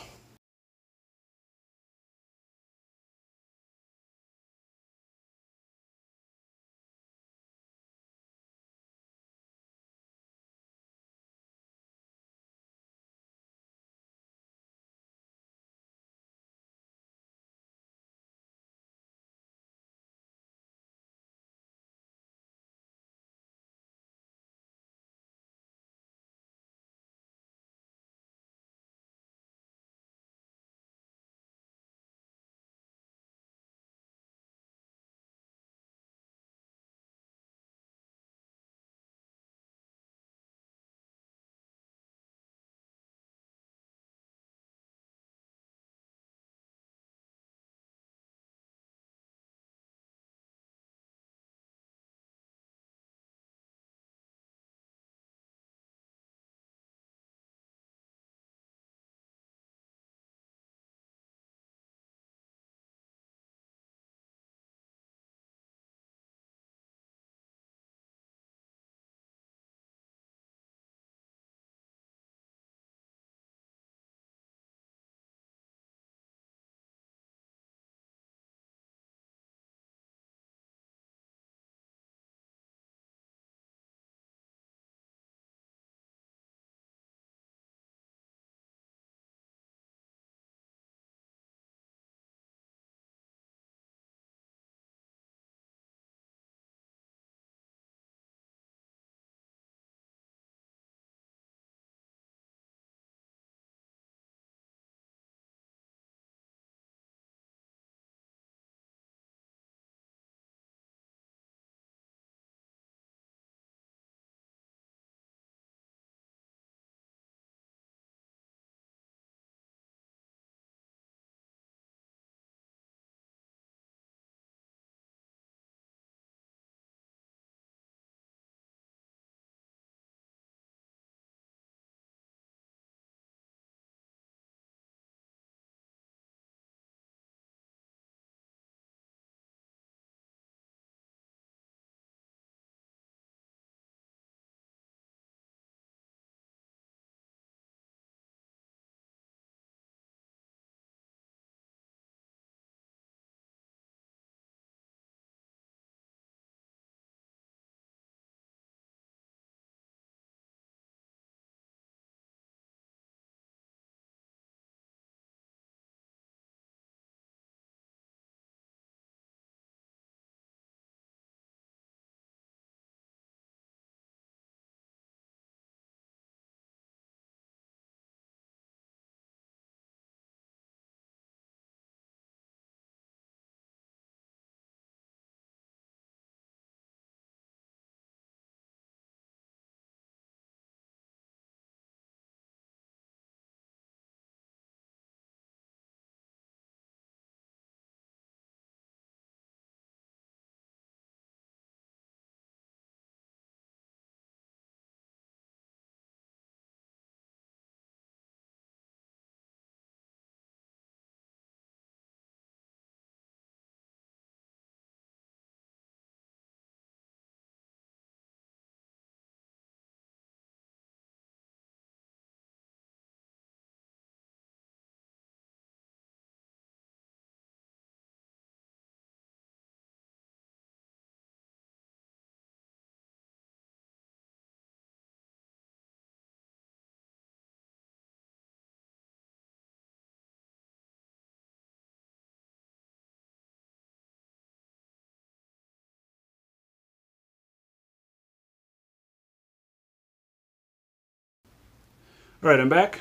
[SPEAKER 1] All right, I'm back.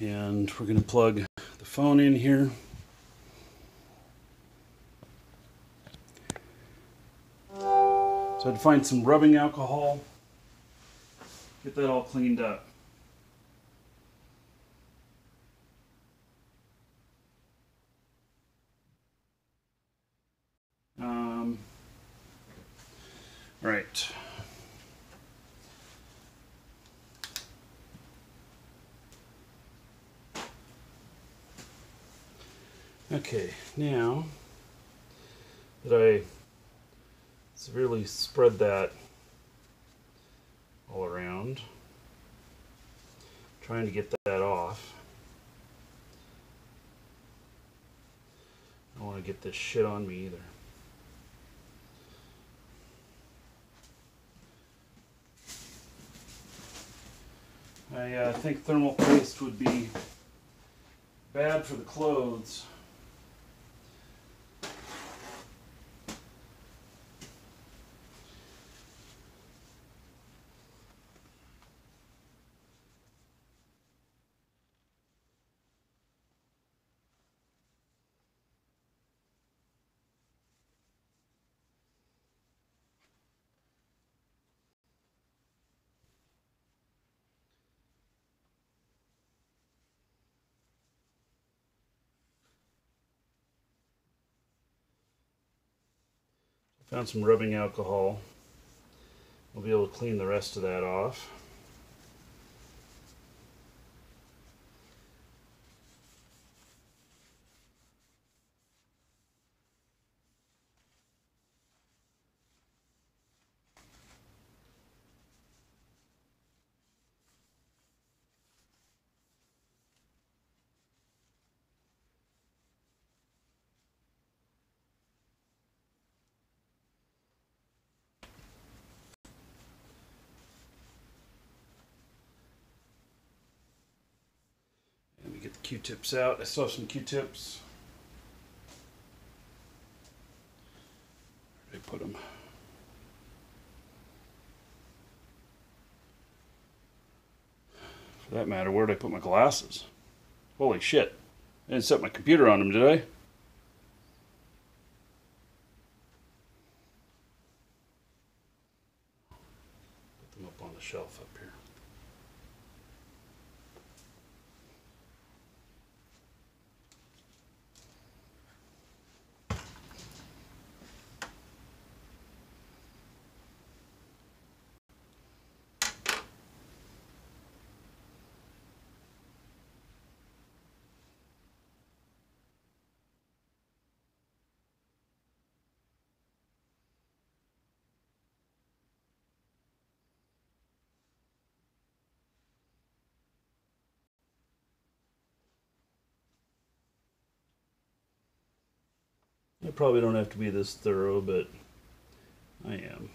[SPEAKER 1] And we're going to plug the phone in here. So I had to find some rubbing alcohol, get that all cleaned up. Right. Okay, now that I severely spread that all around, trying to get that off. I don't want to get this shit on me either. I think thermal paste would be bad for the clothes. Found some rubbing alcohol. We'll be able to clean the rest of that off. Let me get the Q-tips out. I still have some Q-tips. Where did I put them? For that matter, where did I put my glasses? Holy shit. I didn't set my computer on them, did I? Put them up on the shelf up here. I probably don't have to be this thorough, but I am.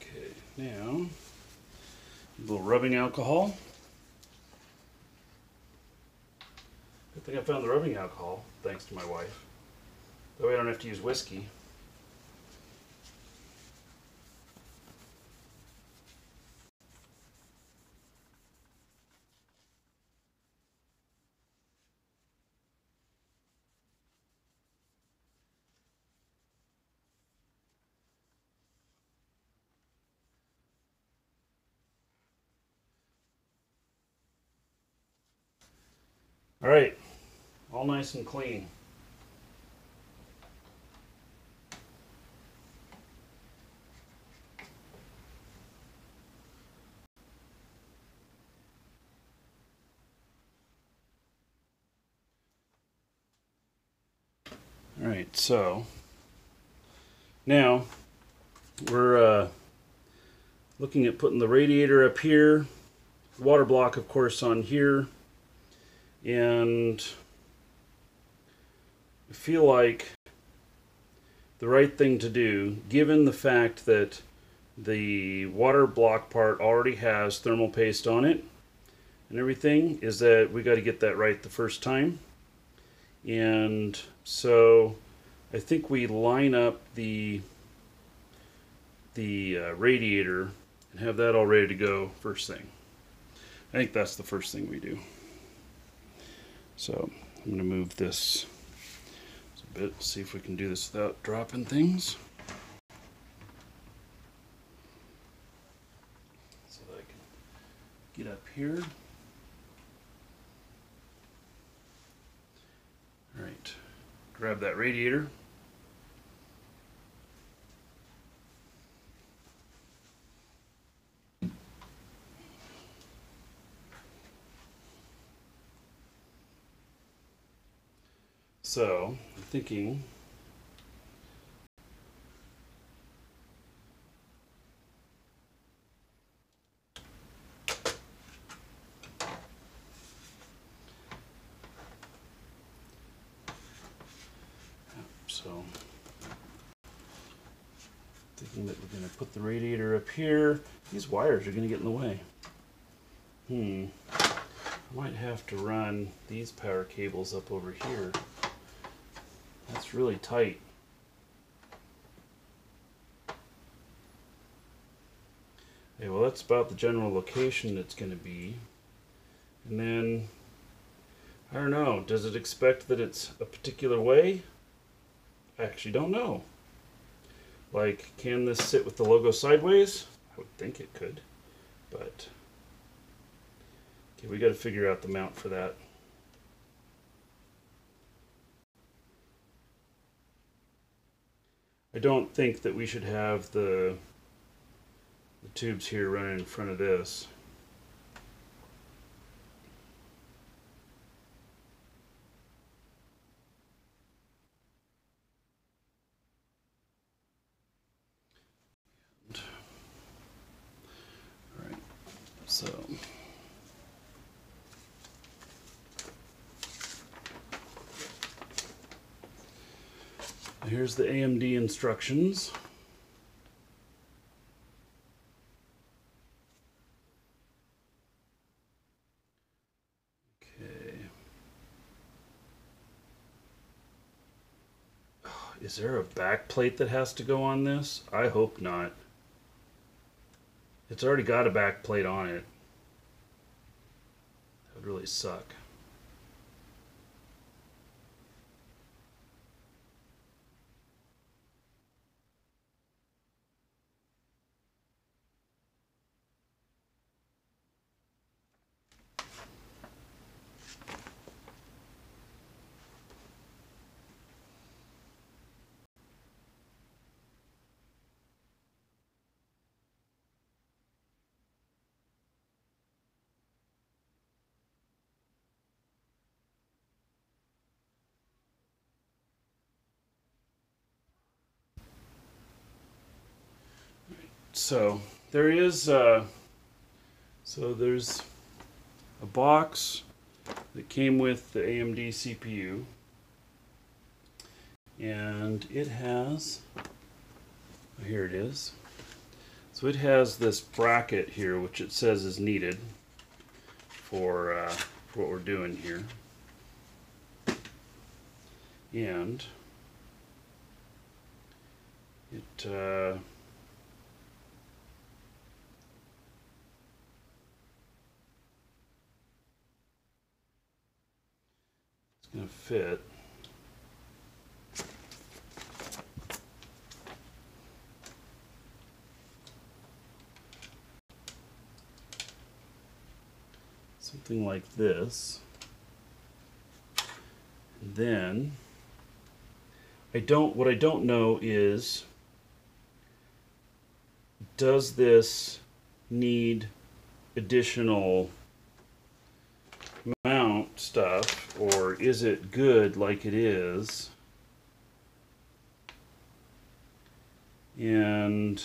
[SPEAKER 1] Okay, now a little rubbing alcohol. Good thing I found the rubbing alcohol, thanks to my wife. That way I don't have to use whiskey. All right, all nice and clean. All right, so now we're looking at putting the radiator up here, water block, of course, on here, and I feel like the right thing to do, given the fact that the water block part already has thermal paste on it and everything, is that we got to get that right the first time. And so I think we line up the radiator and have that all ready to go first thing. I think that's the first thing we do. So I'm going to move this a bit, see if we can do this without dropping things. So that I can get up here. All right, grab that radiator. So I'm thinking that we're going to put the radiator up here. These wires are going to get in the way. I might have to run these power cables up over here. That's really tight. Okay, well, that's about the general location it's going to be. And then, I don't know, does it expect that it's a particular way? I actually don't know. Like, can this sit with the logo sideways? I would think it could, but okay, we got to figure out the mount for that. I don't think that we should have the tubes here running in front of this. All right, so here's the AMD instructions. Okay. Is there a back plate that has to go on this? I hope not. It's already got a back plate on it. That would really suck. So there is there's a box that came with the AMD CPU, and it has, here it is. So it has this bracket here, which it says is needed for what we're doing here, and it going to fit. Something like this. Then what I don't know is, does this need additional mount stuff, or is it good like it is? And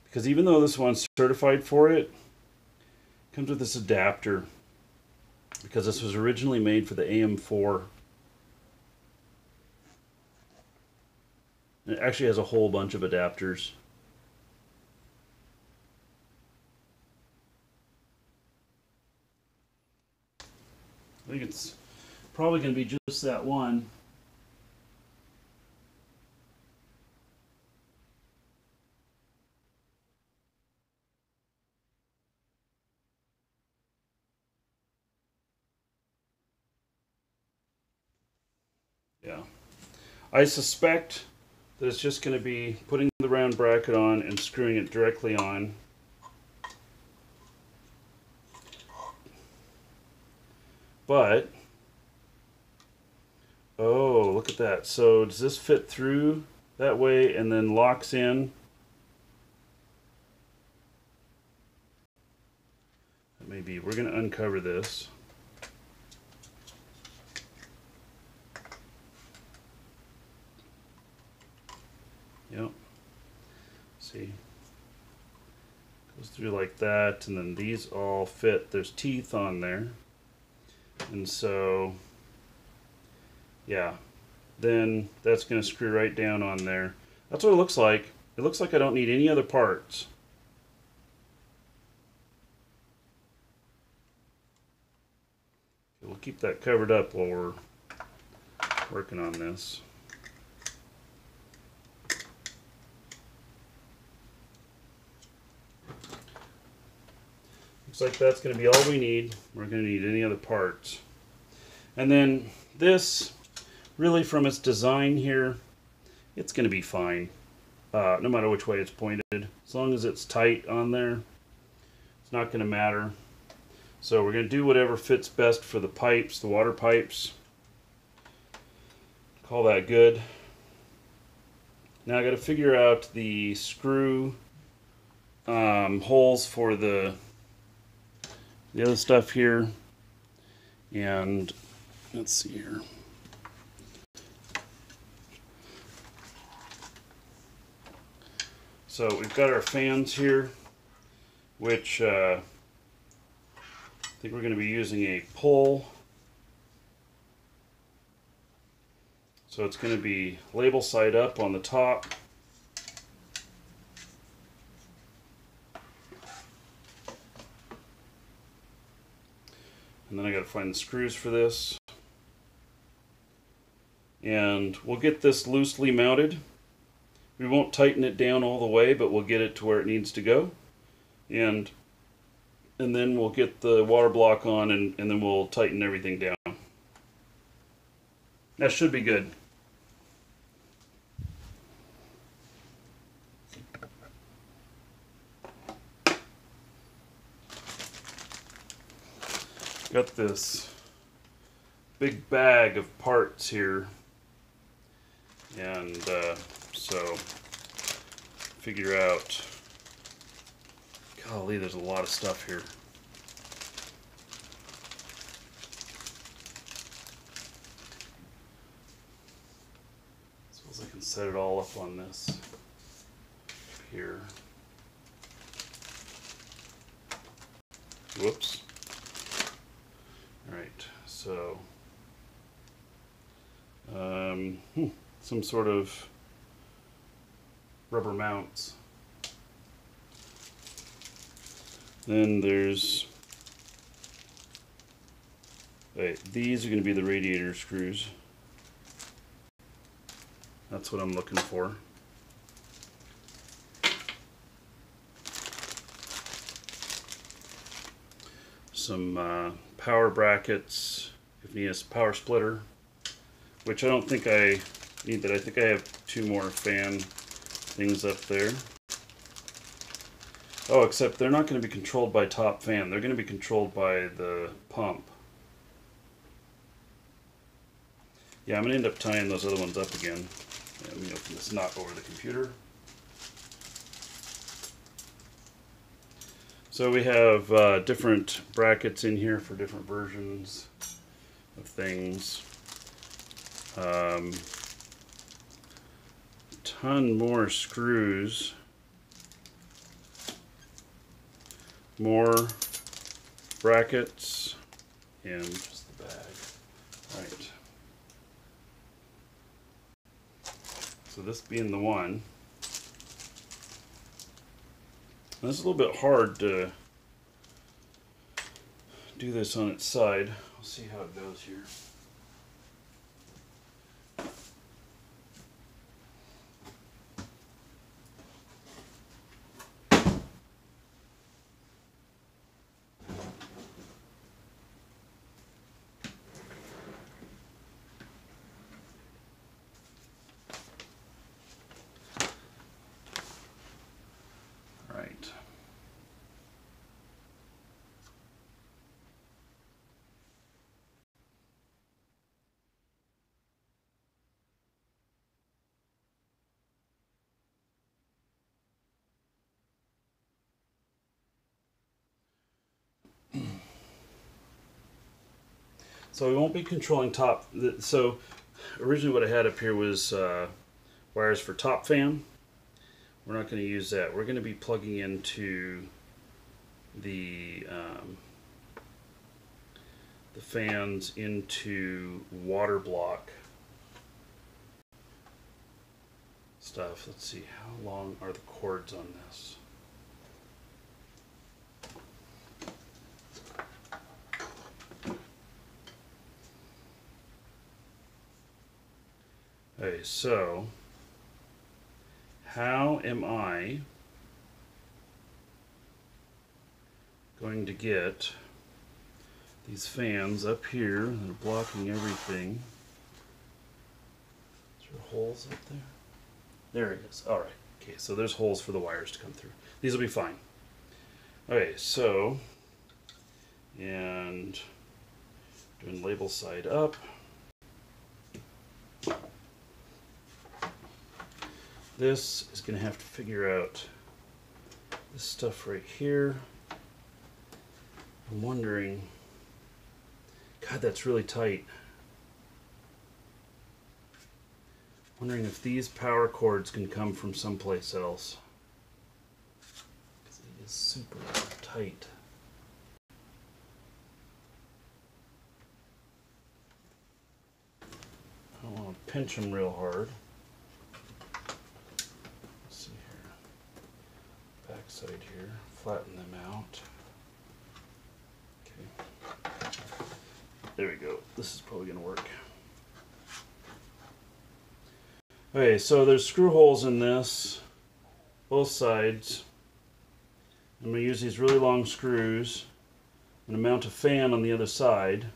[SPEAKER 1] because even though this one's certified for it, it comes with this adapter, because this was originally made for the AM4. It actually has a whole bunch of adapters. I think it's probably going to be just that one. Yeah. I suspect that it's just going to be putting the round bracket on and screwing it directly on. But, oh, look at that. So does this fit through that way and then locks in? Maybe we're going to uncover this. Yep. See, goes through like that, and then these all fit. There's teeth on there, and so yeah, then that's going to screw right down on there. That's what it looks like. It looks like I don't need any other parts. We'll keep that covered up while we're working on this. Looks like that's going to be all we need. We're going to need any other parts. And then this, really from its design here, it's going to be fine. No matter which way it's pointed. As long as it's tight on there, it's not going to matter. So we're going to do whatever fits best for the pipes, the water pipes. Call that good. Now I got to figure out the screw holes for the other stuff here. And let's see here. So we've got our fans here, which I think we're going to be using a pull. So it's going to be label side up on the top. And then I got to find the screws for this. And we'll get this loosely mounted. We won't tighten it down all the way, but we'll get it to where it needs to go. And then we'll get the water block on, and then we'll tighten everything down. That should be good. Got this big bag of parts here, and so figure out, golly, there's a lot of stuff here. Suppose I can set it all up on this here. Whoops. Alright, so some sort of rubber mounts. Then there's, these are going to be the radiator screws. That's what I'm looking for. Some power brackets, if need a power splitter, which I don't think I need that. I think I have two more fan things up there. Oh, except they're not going to be controlled by top fan. They're going to be controlled by the pump. Yeah, I'm going to end up tying those other ones up again. Let me open this nut over the computer. So we have different brackets in here for different versions of things. Ton more screws. More brackets and just the bag. Right. So this being the one. Now it's a little bit hard to do this on its side. I'll see how it goes here. Right. So we won't be controlling top. So originally what I had up here was wires for top fan. We're not going to use that. We're going to be plugging into the fans into water block stuff. Let's see, how long are the cords on this? Okay, so how am I going to get these fans up here that are blocking everything? Is there holes up there? There it is. All right. Okay, so there's holes for the wires to come through. These will be fine. Okay, so, and doing label side up. This is going to have to figure out this stuff right here. I'm wondering, God, that's really tight. Wondering if these power cords can come from someplace else. Because it is super tight. I don't want to pinch them real hard. Side here, flatten them out. Okay, there we go. This is probably going to work. Okay, so there's screw holes in this, both sides. I'm going to use these really long screws. I'm going to mount a fan on the other side,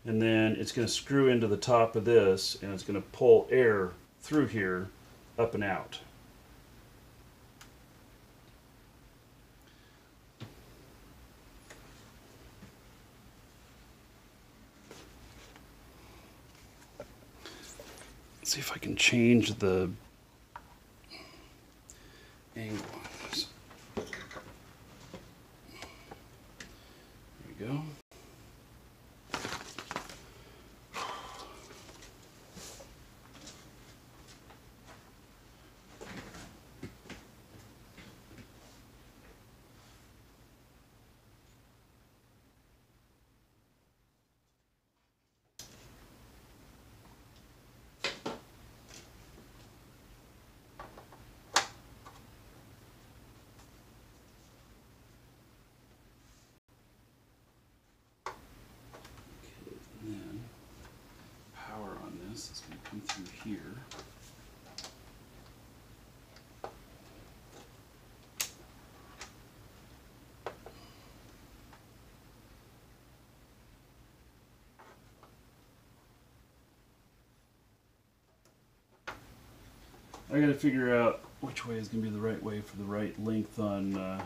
[SPEAKER 1] and then it's going to screw into the top of this, and it's going to pull air through here, up and out. See if I can change the angle on this. There we go. It's going to come through here. I got to figure out which way is going to be the right way for the right length on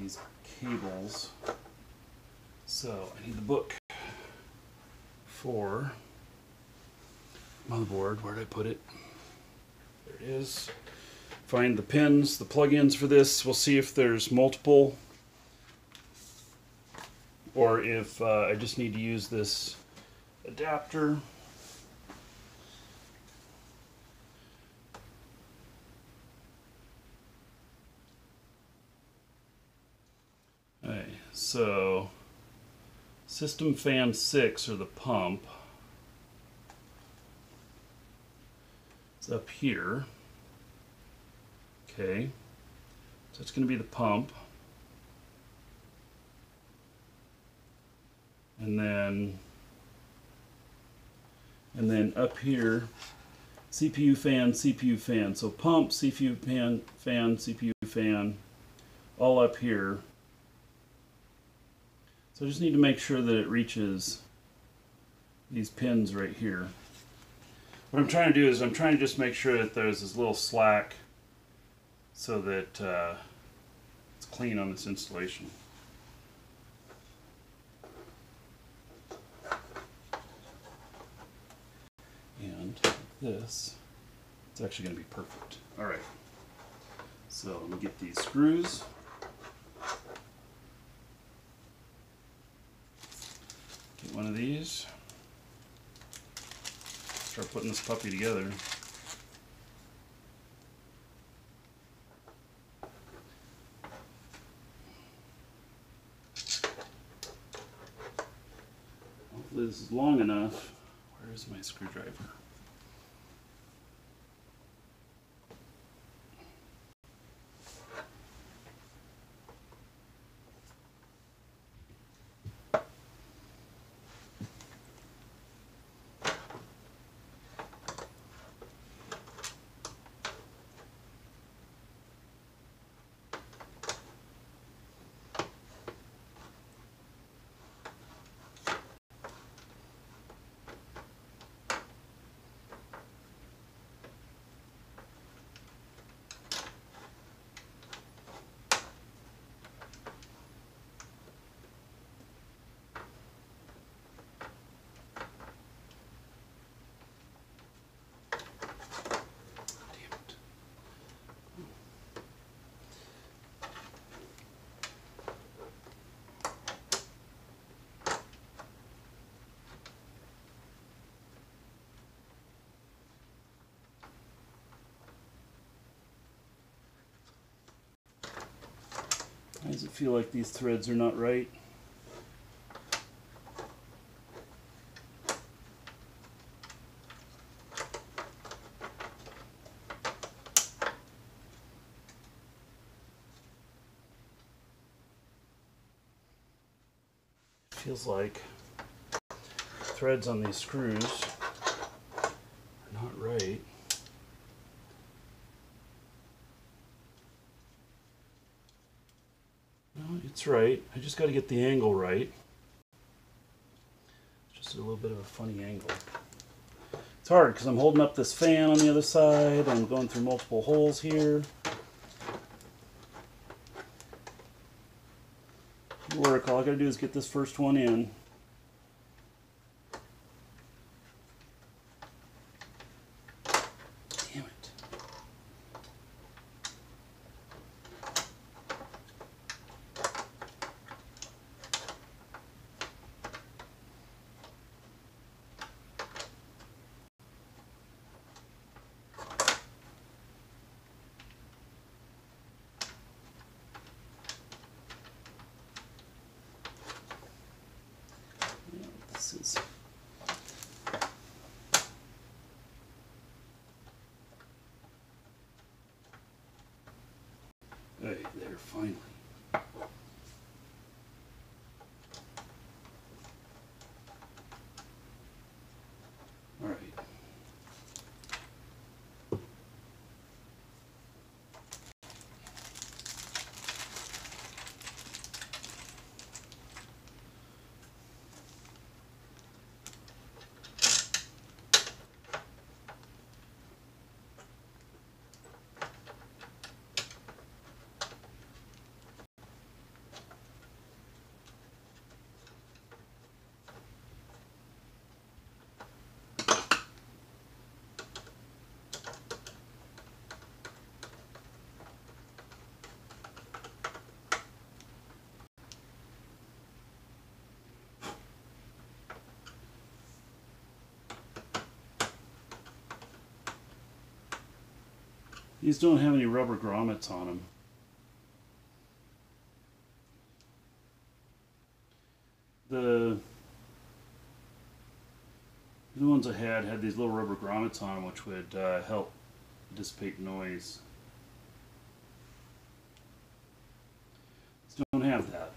[SPEAKER 1] these cables. So I need the book for motherboard. Where did I put it? There it is. Find the pins, the plug-ins for this. We'll see if there's multiple or if I just need to use this adapter. Alright, so system fan 6, or the pump, it's up here. Okay, so it's going to be the pump. And then up here, CPU fan, CPU fan. So pump, CPU fan, CPU fan, all up here. So I just need to make sure that it reaches these pins right here. What I'm trying to do is I'm trying to just make sure that there's this little slack so that it's clean on this installation. And this, it's actually going to be perfect. All right, so let me get these screws. Get one of these. Start putting this puppy together. Hopefully this is long enough. Where is my screwdriver? Why does it feel like these threads are not right? Feels like threads on these screws are not right. No, it's right. I just got to get the angle right. It's just a little bit of a funny angle. It's hard because I'm holding up this fan on the other side. I'm going through multiple holes here. It'll work. All I got to do is get this first one in. Damn it. This is right there, finally. All right. These don't have any rubber grommets on them. The ones I had these little rubber grommets on them, which would help dissipate noise. These don't have that.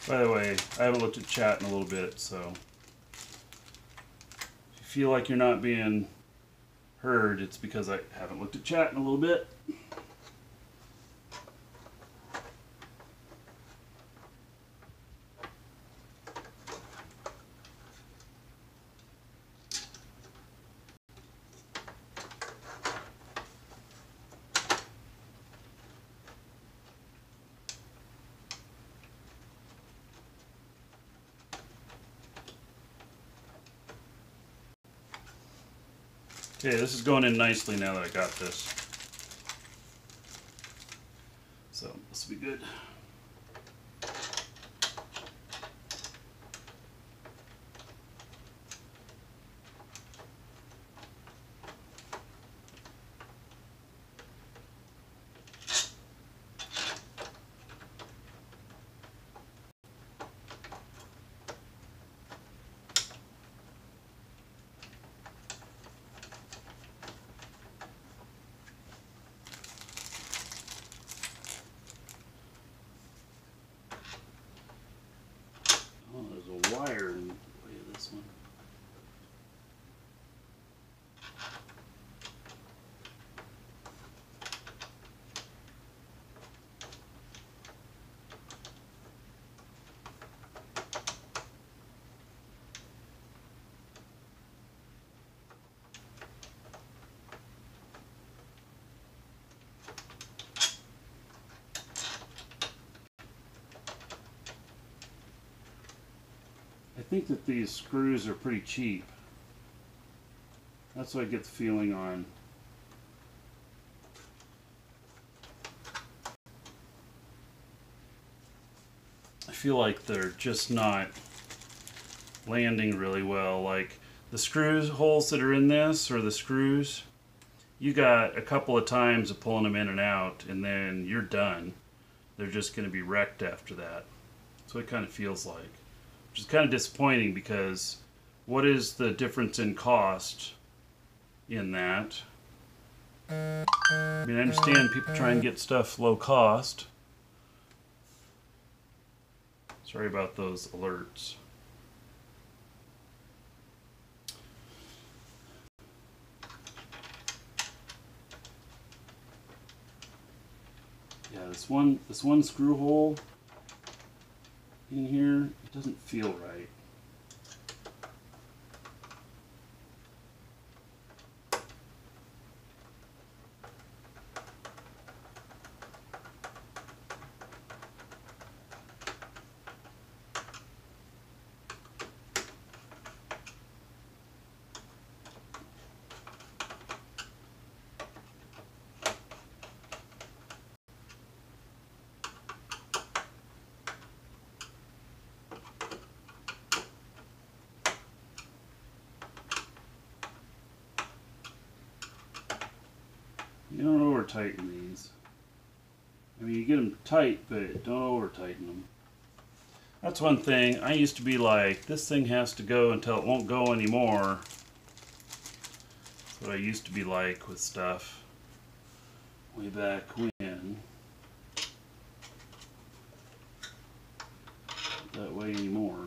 [SPEAKER 1] By the way, I haven't looked at chat in a little bit, so if you feel like you're not being heard, it's because I haven't looked at chat in a little bit. Okay, this is going in nicely now that I got this. So this will be good. Wire in the way of this one. I think that these screws are pretty cheap. That's what I get the feeling on. I feel like they're just not landing really well. Like the screws holes that are in this, or the screws, you got a couple of times of pulling them in and out, and then you're done. They're just going to be wrecked after that. That's what it kind of feels like. Which is kind of disappointing, because what is the difference in cost in that? I mean, I understand people try and get stuff low cost. Sorry about those alerts. Yeah, this one screw hole in here, it doesn't feel right. You don't over tighten these. I mean, you get them tight, but don't over tighten them. That's one thing. I used to be like, this thing has to go until it won't go anymore. That's what I used to be like with stuff way back when. Not that way anymore.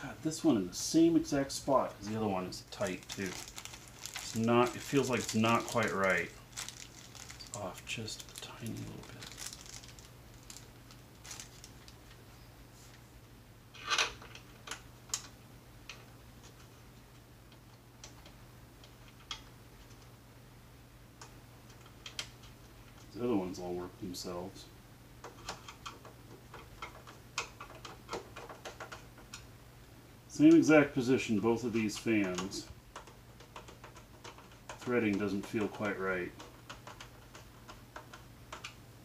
[SPEAKER 1] God, this one in the same exact spot as the other one is tight too. Not, it feels like it's not quite right. It's off just a tiny little bit. fans all work themselves. Same exact position, both of these fans. Threading doesn't feel quite right.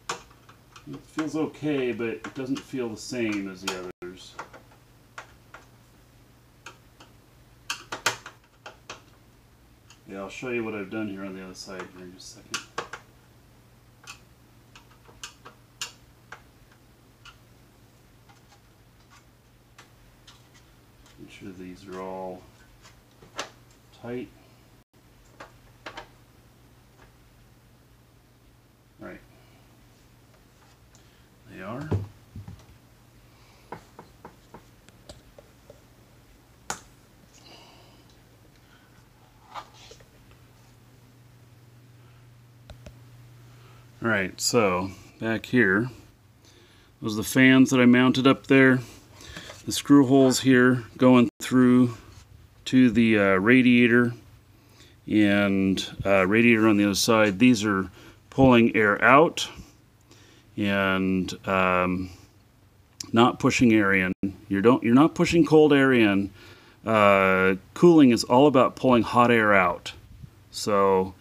[SPEAKER 1] It feels okay, but it doesn't feel the same as the others. Yeah, I'll show you what I've done here on the other side here in just a second. Make sure these are all tight. Right. They are. Alright, so back here, those are the fans that I mounted up there. The screw holes here going through to the radiator, and radiator on the other side. These are pulling air out and not pushing air in. You're not pushing cold air in. Cooling is all about pulling hot air out. So,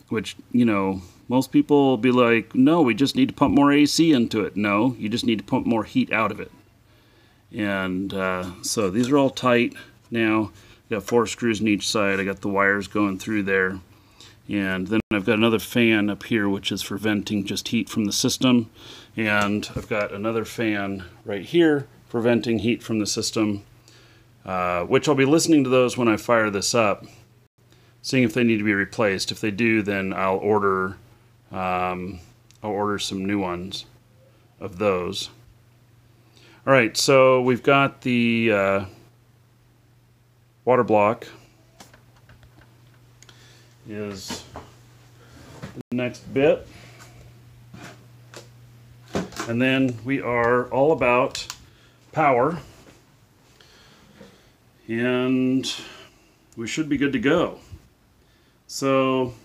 [SPEAKER 1] which, you know, most people will be like, no, we just need to pump more AC into it. No, you just need to pump more heat out of it. And so these are all tight now. Got 4 screws on each side. I got the wires going through there. And then I've got another fan up here, which is for venting just heat from the system. And I've got another fan right here for venting heat from the system, which I'll be listening to those when I fire this up, seeing if they need to be replaced. If they do, then I'll order some new ones of those. All right, so we've got the water block is the next bit. And then we are all about power. And we should be good to go. So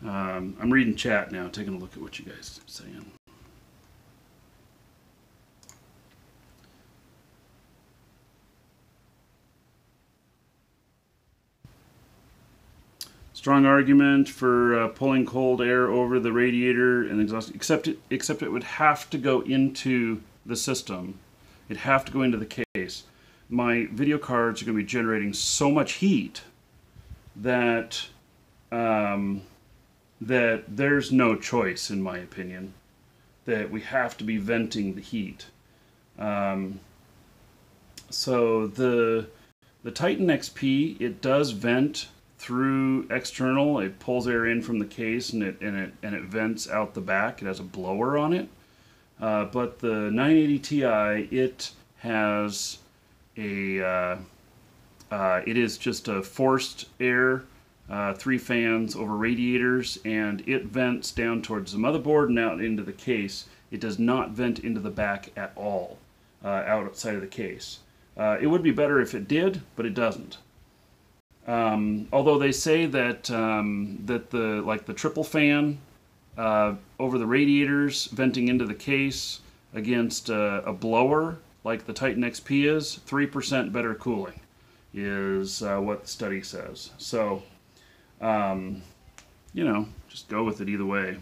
[SPEAKER 1] I'm reading chat now, taking a look at what you guys are saying. Strong argument for pulling cold air over the radiator and exhaust, except it would have to go into the system. It'd have to go into the case. My video cards are going to be generating so much heat that that there's no choice, in my opinion, that we have to be venting the heat. So the Titan XP, it does vent through external. It pulls air in from the case and it vents out the back. It has a blower on it. But the 980 Ti, it has a it is just a forced air, 3 fans over radiators, and it vents down towards the motherboard and out into the case. It does not vent into the back at all, outside of the case. It would be better if it did, but it doesn't. Although they say that the triple fan over the radiators venting into the case against a blower like the Titan XP is, 3% better cooling is what the study says. So, you know, just go with it either way.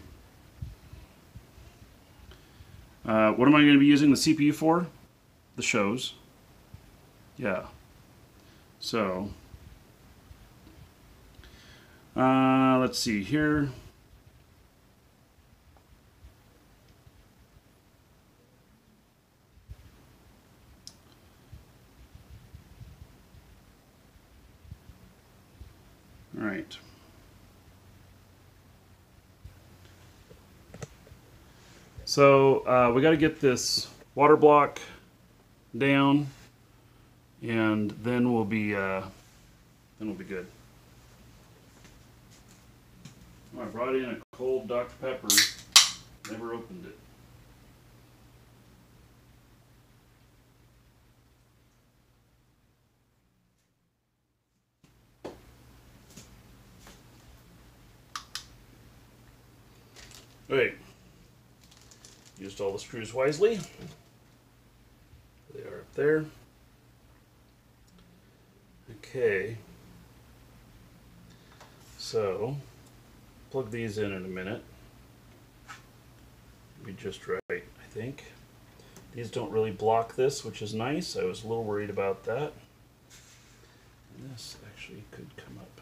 [SPEAKER 1] What am I going to be using the CPU for? The shows. Yeah. So, let's see here. All right. So we got to get this water block down, and then we'll be good. Oh, I brought in a cold Dr. Pepper. Never opened it. Right. Used all the screws wisely. They are up there. Okay. So, plug these in a minute. Be just right, I think. These don't really block this, which is nice. I was a little worried about that. And this actually could come up.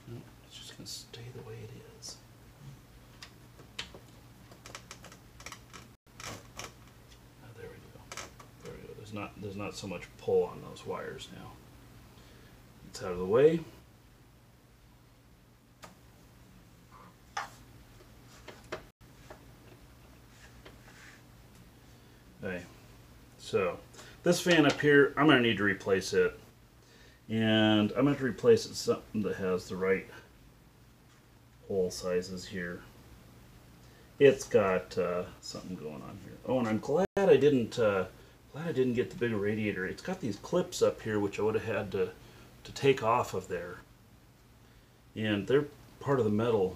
[SPEAKER 1] No, it's just going to stay the way it is. Oh, there we go. There we go. There's not so much pull on those wires now. It's out of the way. Okay, so this fan up here, I'm going to need to replace it. And I'm going to replace it with something that has the right hole sizes here. It's got something going on here. Oh, and I'm glad I didn't get the bigger radiator. It's got these clips up here which I would have had to take off of there. And they're part of the metal.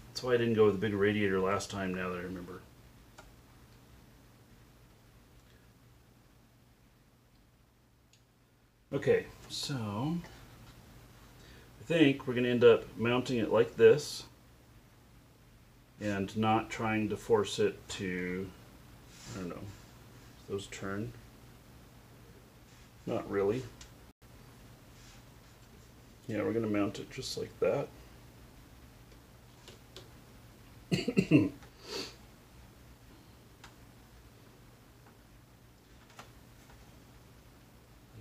[SPEAKER 1] That's why I didn't go with the bigger radiator last time, now that I remember. Okay, so I think we're going to end up mounting it like this and not trying to force it to, I don't know, those turn. Not really. Yeah, we're going to mount it just like that.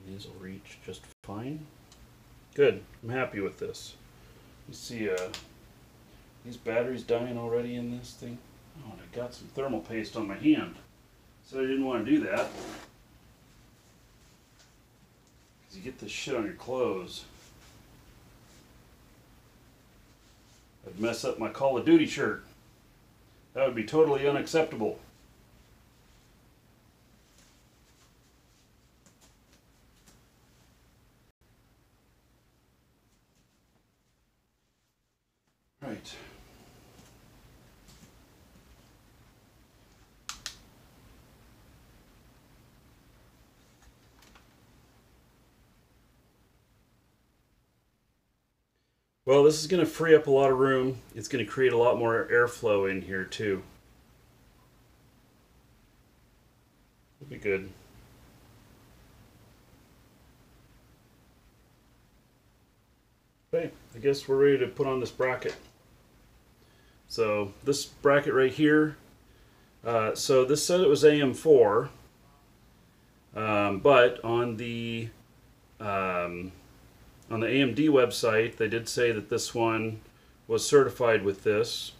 [SPEAKER 1] These will reach just fine. Good. I'm happy with this. You see these batteries dying already in this thing. Oh, and I got some thermal paste on my hand. So I didn't want to do that. Because you get this shit on your clothes. I'd mess up my Call of Duty shirt. That would be totally unacceptable. Right. Well, this is going to free up a lot of room. It's going to create a lot more airflow in here too. It'll be good. Okay, I guess we're ready to put on this bracket. So this bracket right here, so this said it was AM4, but on the AMD website they did say that this one was certified with this,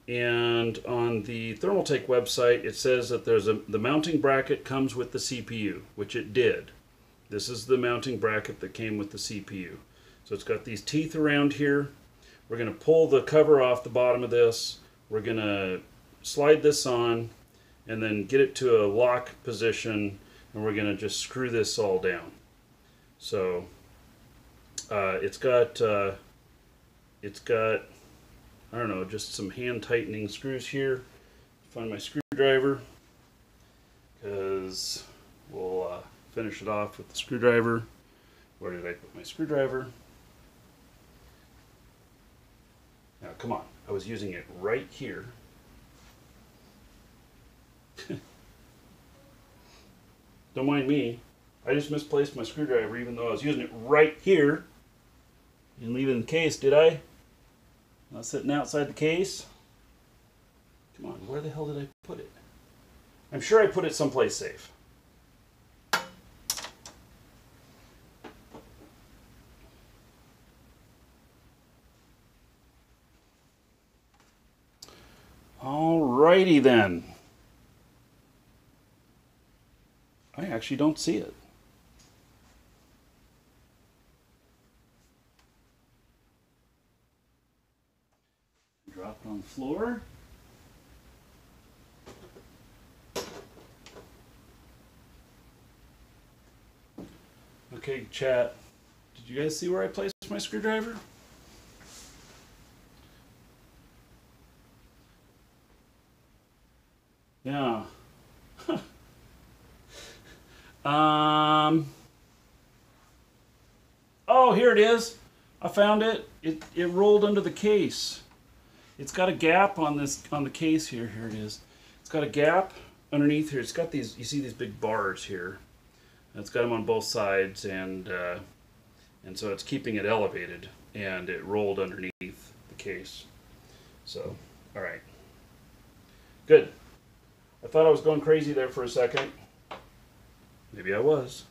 [SPEAKER 1] and on the Thermaltake website it says that the mounting bracket comes with the CPU, which it did. This is the mounting bracket that came with the CPU. So it's got these teeth around here. We're going to pull the cover off the bottom of this. We're going to slide this on and then get it to a lock position, and we're going to just screw this all down. So it's got I don't know, just some hand tightening screws here. Find my screwdriver, because we'll finish it off with the screwdriver. Where did I put my screwdriver? Now, come on. I was using it right here. Don't mind me. I just misplaced my screwdriver even though I was using it right here. Didn't leave it in the case, did I? Not sitting outside the case. Come on, where the hell did I put it? I'm sure I put it someplace safe. Alrighty then. I actually don't see it. Drop it on the floor. Okay, chat. Did you guys see where I placed my screwdriver? Yeah. Oh, here it is. I found it. It rolled under the case. It's got a gap on the case here. Here it is. It's got a gap underneath here. It's got these. You see these big bars here. It's got them on both sides, and so it's keeping it elevated, and it rolled underneath the case. So, all right. Good. I thought I was going crazy there for a second. Maybe I was.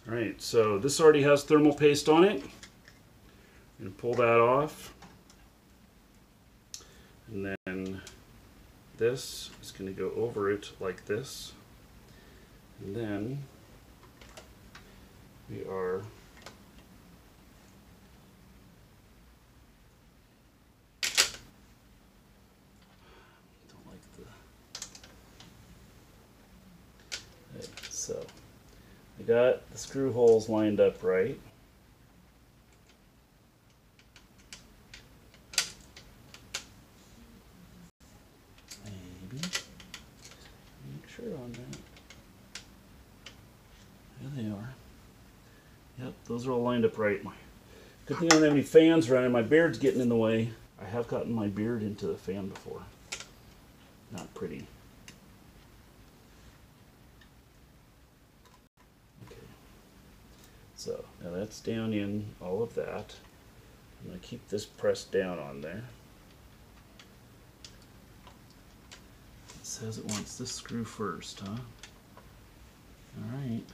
[SPEAKER 1] All right, so this already has thermal paste on it. I'm going to pull that off. And then this is going to go over it like this. And then we are so I got the screw holes lined up right. Maybe make sure on that. There they are. Yep, those are all lined up right. Good thing I don't have any fans running. My beard's getting in the way. I have gotten my beard into the fan before. Not pretty. So now that's down in all of that. I'm going to keep this pressed down on there. It says it wants this screw first, huh? All right.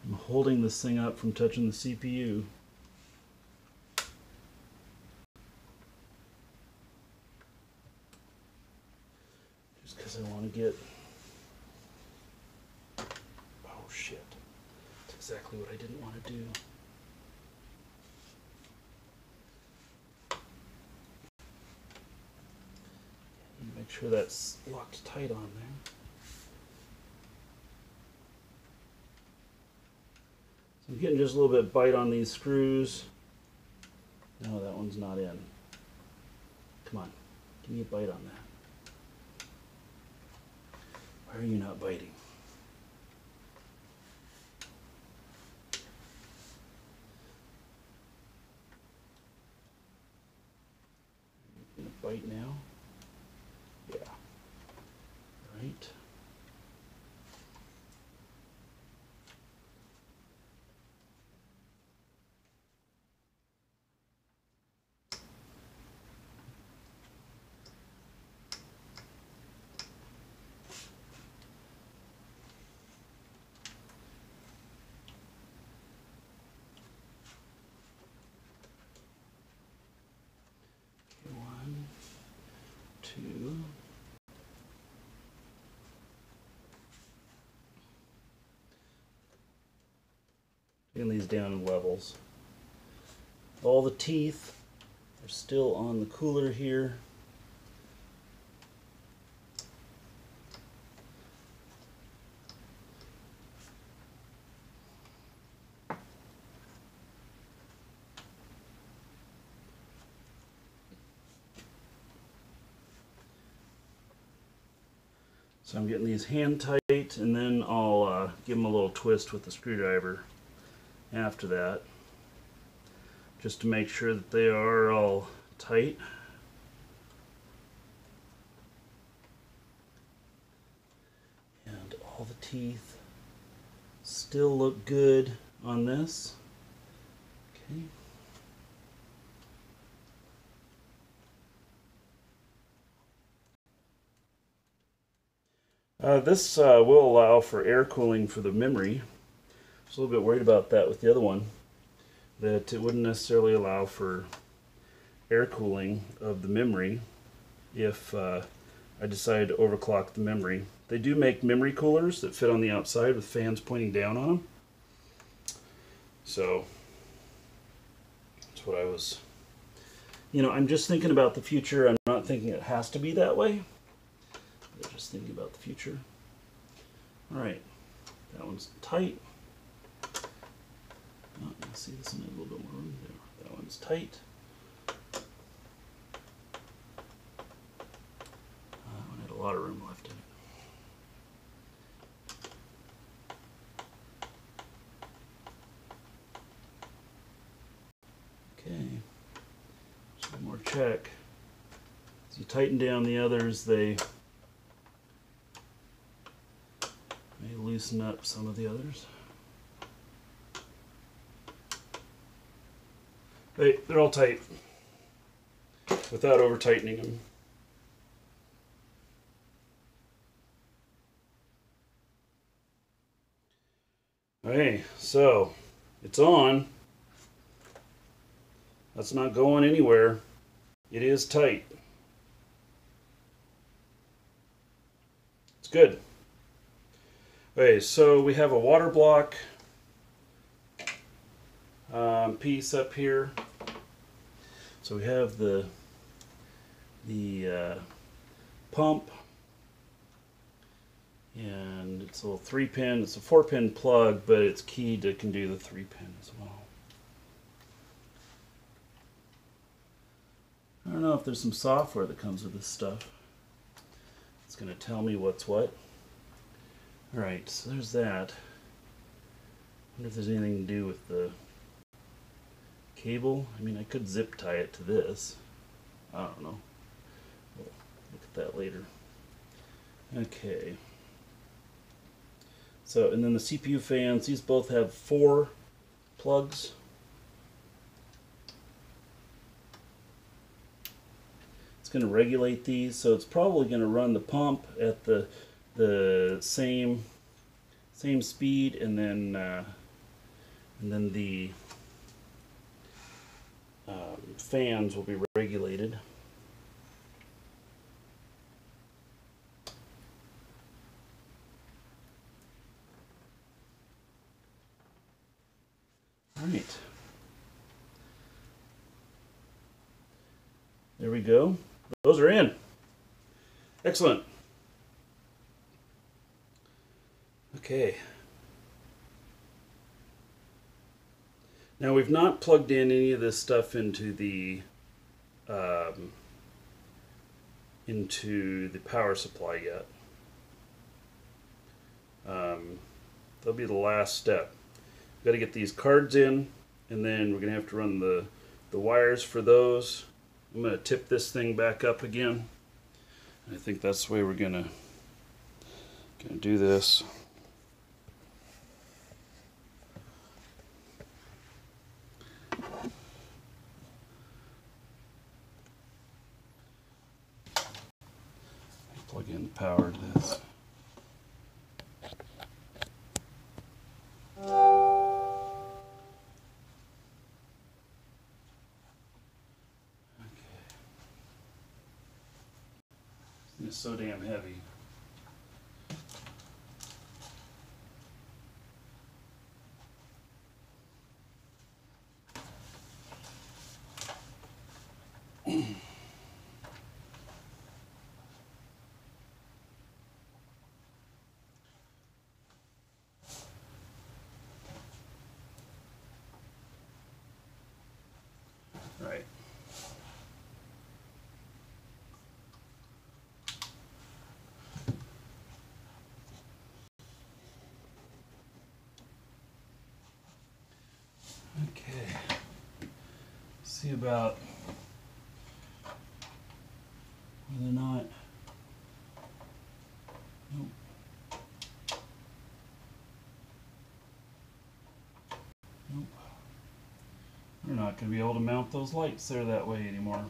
[SPEAKER 1] I'm holding this thing up from touching the CPU. Because I want to get, oh shit, that's exactly what I didn't want to do. Make sure that's locked tight on there. So I'm getting just a little bit of bite on these screws. No, that one's not in. Come on, give me a bite on that. Why are you not biting? You gonna bite now? Yeah. Right. Getting these down in levels. All the teeth are still on the cooler here. So I'm getting these hand tight, and then I'll give them a little twist with the screwdriver after that, just to make sure that they are all tight. And all the teeth still look good on this. Okay. This will allow for air cooling for the memory. I was a little bit worried about that with the other one, that it wouldn't necessarily allow for air cooling of the memory if I decided to overclock the memory. They do make memory coolers that fit on the outside with fans pointing down on them. So that's what I was, I'm just thinking about the future. I'm not thinking it has to be that way. I'm just thinking about the future. All right, that one's tight. Oh, you see this one has a little bit more room there. That one's tight. That one had a lot of room left in it. Okay, just one more check. As you tighten down the others, they may loosen up some of the others. They're all tight without over tightening them. Okay, so it's on. That's not going anywhere. It is tight. It's good. Okay, so we have a water block piece up here. So we have the pump, and it's a little 3-pin. It's a 4-pin plug, but it's keyed to can do the 3-pin as well. I don't know if there's some software that comes with this stuff. It's going to tell me what's what. Alright, so there's that. I wonder if there's anything to do with the cable. I mean, I could zip tie it to this. I don't know. We'll look at that later. Okay. So, and then the CPU fans, these both have 4 plugs. It's going to regulate these, so it's probably going to run the pump at the same speed, and then the fans will be regulated. All right. There we go. Those are in. Excellent. Okay. Now we've not plugged in any of this stuff into the power supply yet. That'll be the last step. We've got to get these cards in, and then we're going to have to run the wires for those. I'm going to tip this thing back up again. I think that's the way we're going to do this. Plug in the power to this. It's so damn heavy. Right. Okay. See about whether or not. Nope. Nope. We're not going to be able to mount those lights there that way anymore.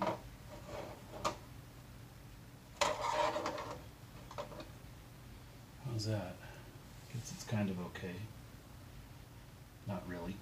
[SPEAKER 1] How's that? Guess it's kind of okay. Not really.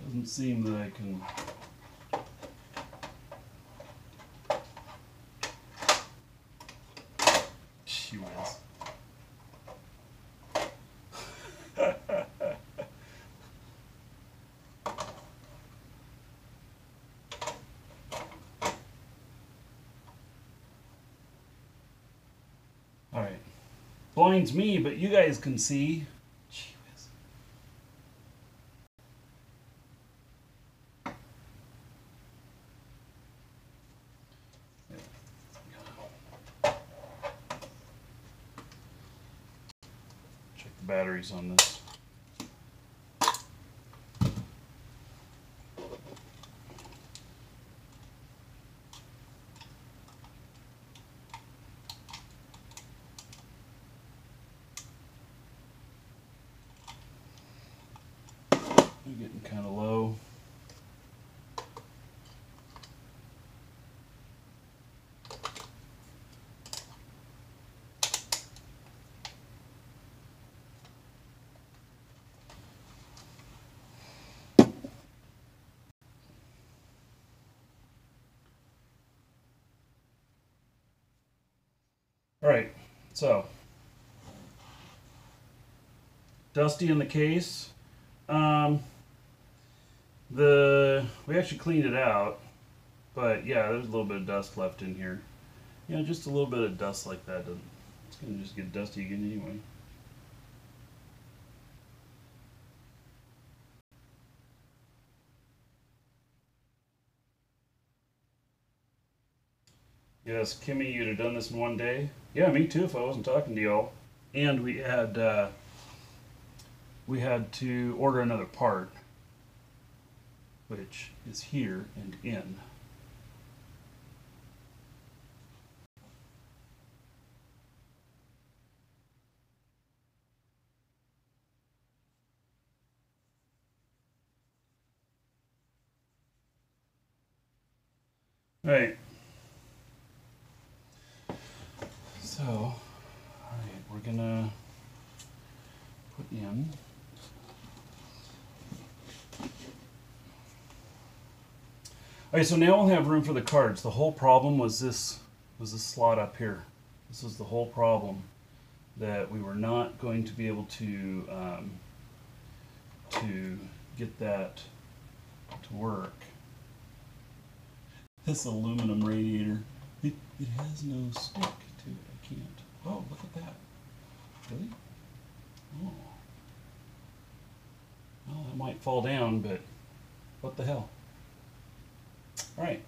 [SPEAKER 1] Doesn't seem that I can Gee whiz. All right. Blinds me, but you guys can see. Gee whiz. Check the batteries on this. They're getting kind of low. All right, so dusty in the case. We actually cleaned it out, but yeah, there's a little bit of dust left in here. You know, just a little bit of dust like that. It's gonna just get dusty again anyway. Yes, Kimmy, you'd have done this in one day. Yeah, me too if I wasn't talking to y'all. And we had to order another part, which is here and in. All right. So, all right, we're gonna put in. All right, so now we'll have room for the cards. The whole problem was this slot up here. This was the whole problem, that we were not going to be able to get that to work. This aluminum radiator, it has no stick to it. I can't. Oh, look at that. Really? Oh. Well, that might fall down, but what the hell? All right.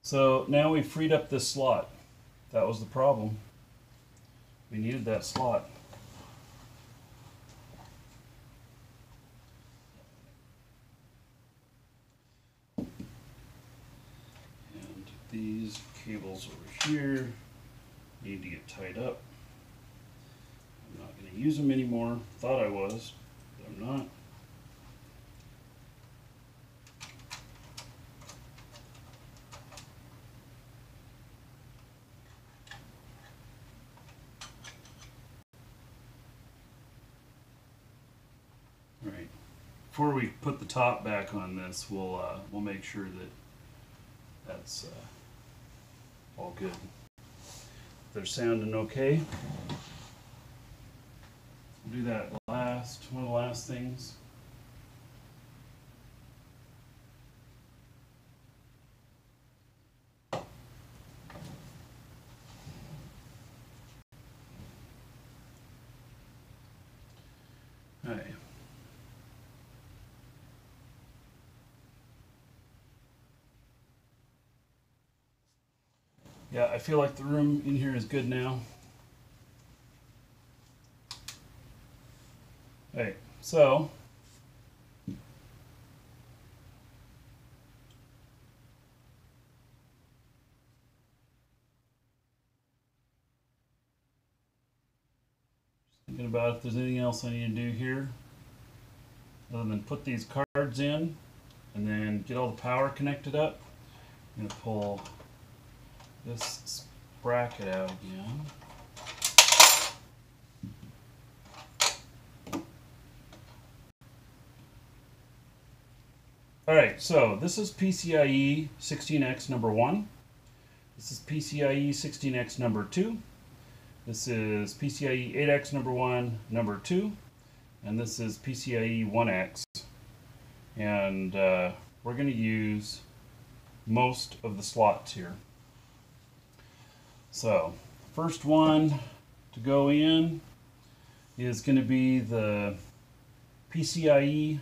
[SPEAKER 1] So now we've freed up this slot. That was the problem. We needed that slot. And these cables over here need to get tied up. I'm not going to use them anymore. Thought I was, but I'm not. All right. Before we put the top back on this, we'll make sure that that's all good. They're sounding okay. We'll do that last, one of the last things. All right. Yeah, I feel like the room in here is good now. All right, so thinking about if there's anything else I need to do here other than put these cards in and then get all the power connected up. I'm going to pull this bracket out again. Alright, so this is PCIe 16X number 1. This is PCIe 16X number 2. This is PCIe 8X number 1, number 2. And this is PCIe 1X. And we're going to use most of the slots here. So, first one to go in is going to be the PCIe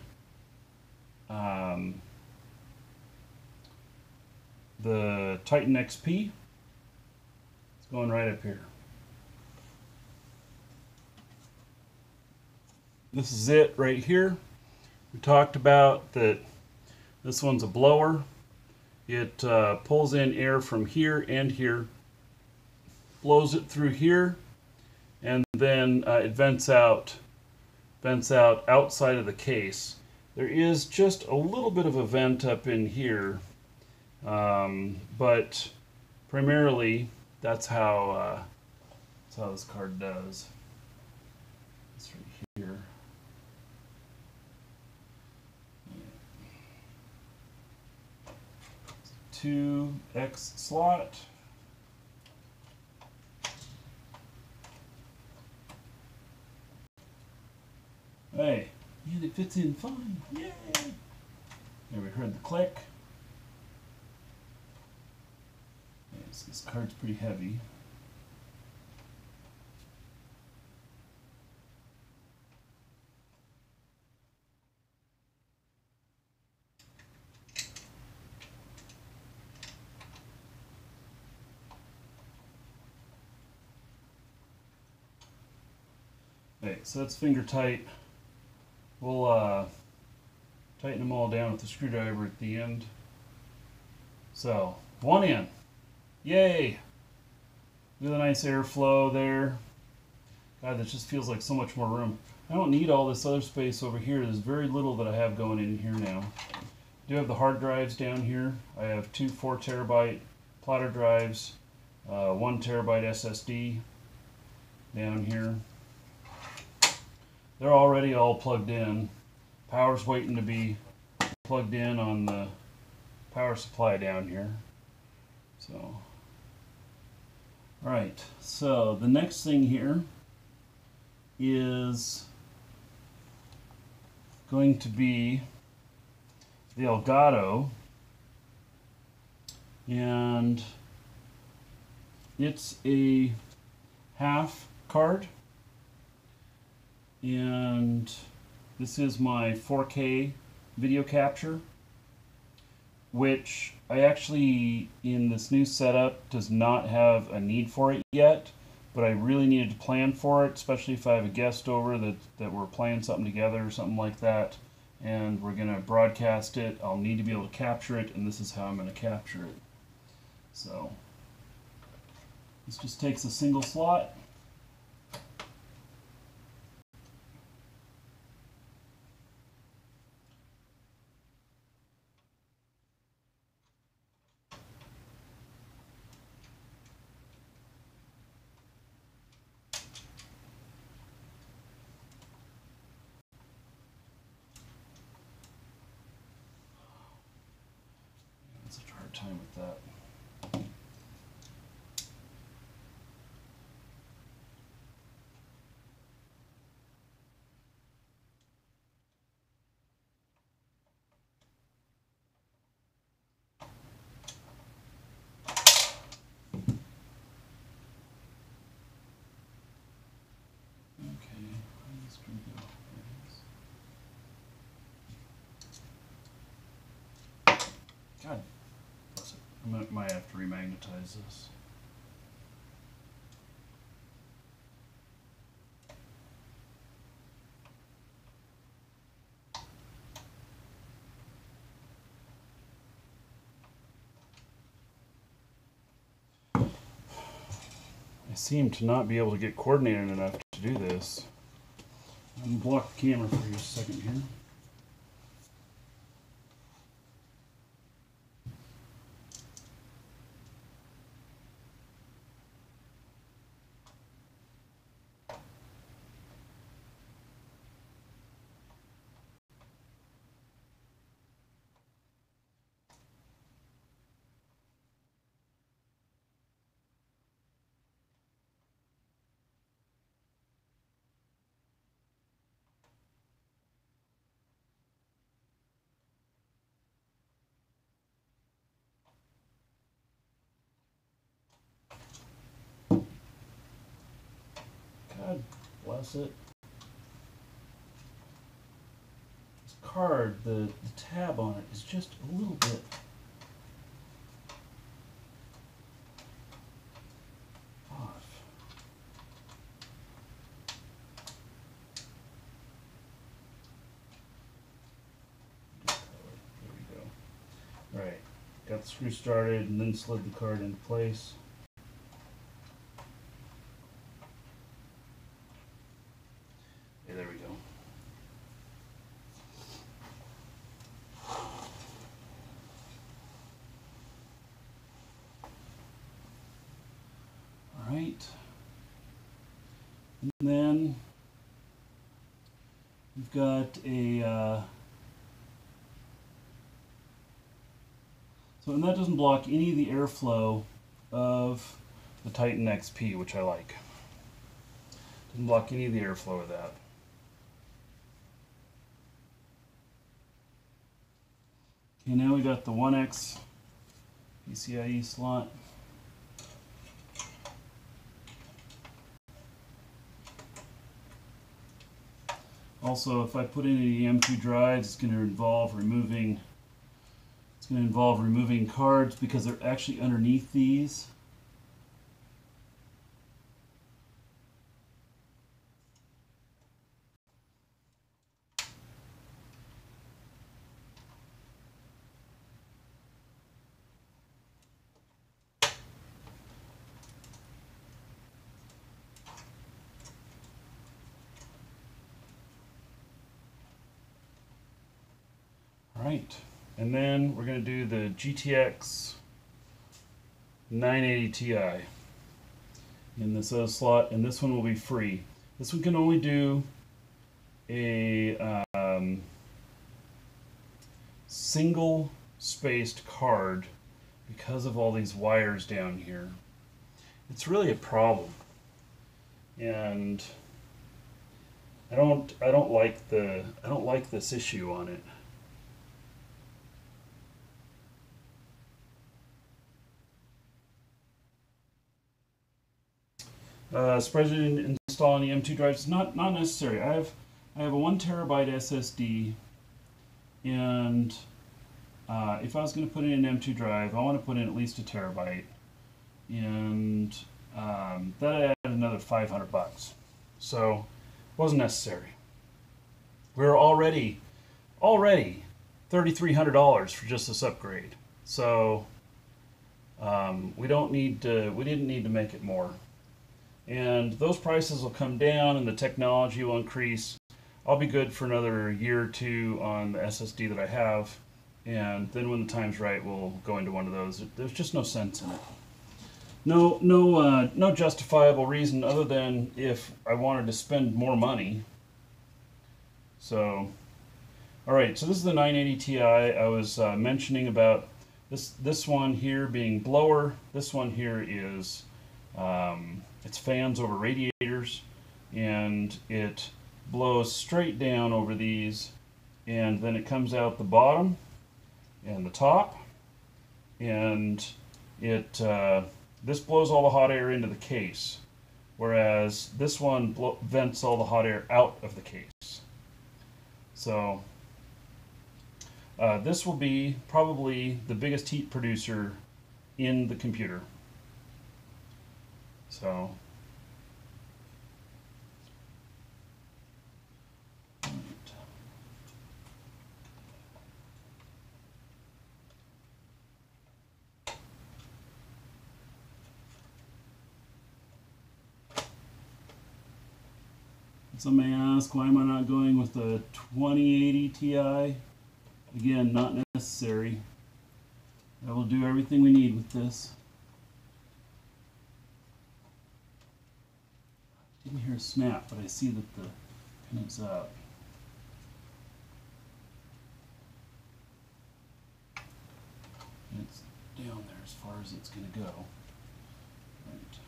[SPEAKER 1] the Titan XP. It's going right up here. This is it right here. We talked about that this one's a blower. It pulls in air from here and here, blows it through here, and then it vents out outside of the case. There is just a little bit of a vent up in here, but primarily that's how this card does. It's right here. 2X slot. Hey, and it fits in fine. Yay! There, we heard the click. Yes, this card's pretty heavy. Okay, so it's finger tight. We'll tighten them all down with the screwdriver at the end. So, one in. Yay! Look at the nice airflow there. God, that just feels like so much more room. I don't need all this other space over here. There's very little that I have going in here now. I do have the hard drives down here. I have two 4 terabyte platter drives, 1 terabyte SSD down here. They're already all plugged in. Power's waiting to be plugged in on the power supply down here. So, alright, so the next thing here is going to be the Elgato, and it's a half card. And this is my 4K video capture, which I actually, in this new setup, does not have a need for it yet, but I really needed to plan for it, especially if I have a guest over that we're playing something together or something like that, and we're going to broadcast it. I'll need to be able to capture it, and this is how I'm going to capture it. So, this just takes a single slot. Such a hard time with that. Okay, let's go. God. I might have to remagnetize this. I seem to not be able to get coordinated enough to do this. I'm going to block the camera for just a second here. across it. This card, the tab on it is just a little bit off. There we go. Alright, got the screw started and then slid the card into place. There we go. All right. And then we've got a so, and that doesn't block any of the airflow of the Titan XP, which I like. Doesn't block any of the airflow of that. Okay, now we got the 1X PCIe slot. Also, if I put in any M2 drives, it's going to involve removing cards because they're actually underneath these. Right, and then we're going to do the GTX 980 Ti in this other slot, and this one will be free. This one can only do a single spaced card because of all these wires down here. It's really a problem, and I don't like this issue on it. Spreadsheet installing the M2 drives not necessary. I have a 1 terabyte SSD, and if I was going to put in an M2 drive, I want to put in at least a terabyte, and that added another $500. So it wasn't necessary. We're already $3,300 for just this upgrade. So we didn't need to make it more. And those prices will come down and the technology will increase. I'll be good for another year or two on the SSD that I have, and then when the time's right, we'll go into one of those. There's just no sense in it. No justifiable reason other than if I wanted to spend more money. So, all right. So this is the 980 Ti. I was mentioning about this one here being blower. This one here is it's fans over radiators, and it blows straight down over these, and then it comes out the bottom and the top, and it this blows all the hot air into the case, whereas this one vents all the hot air out of the case. So this will be probably the biggest heat producer in the computer. So some may ask, why am I not going with the 2080 Ti? Again, not necessary. I will do everything we need with this. Didn't hear a snap, but I see that the pin is out. It's down there as far as it's going to go. Right.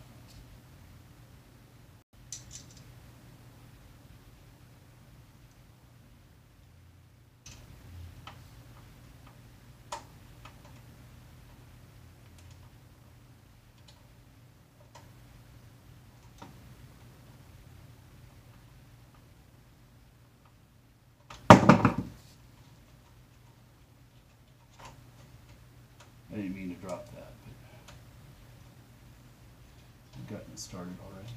[SPEAKER 1] I didn't mean to drop that, but I've gotten it started already.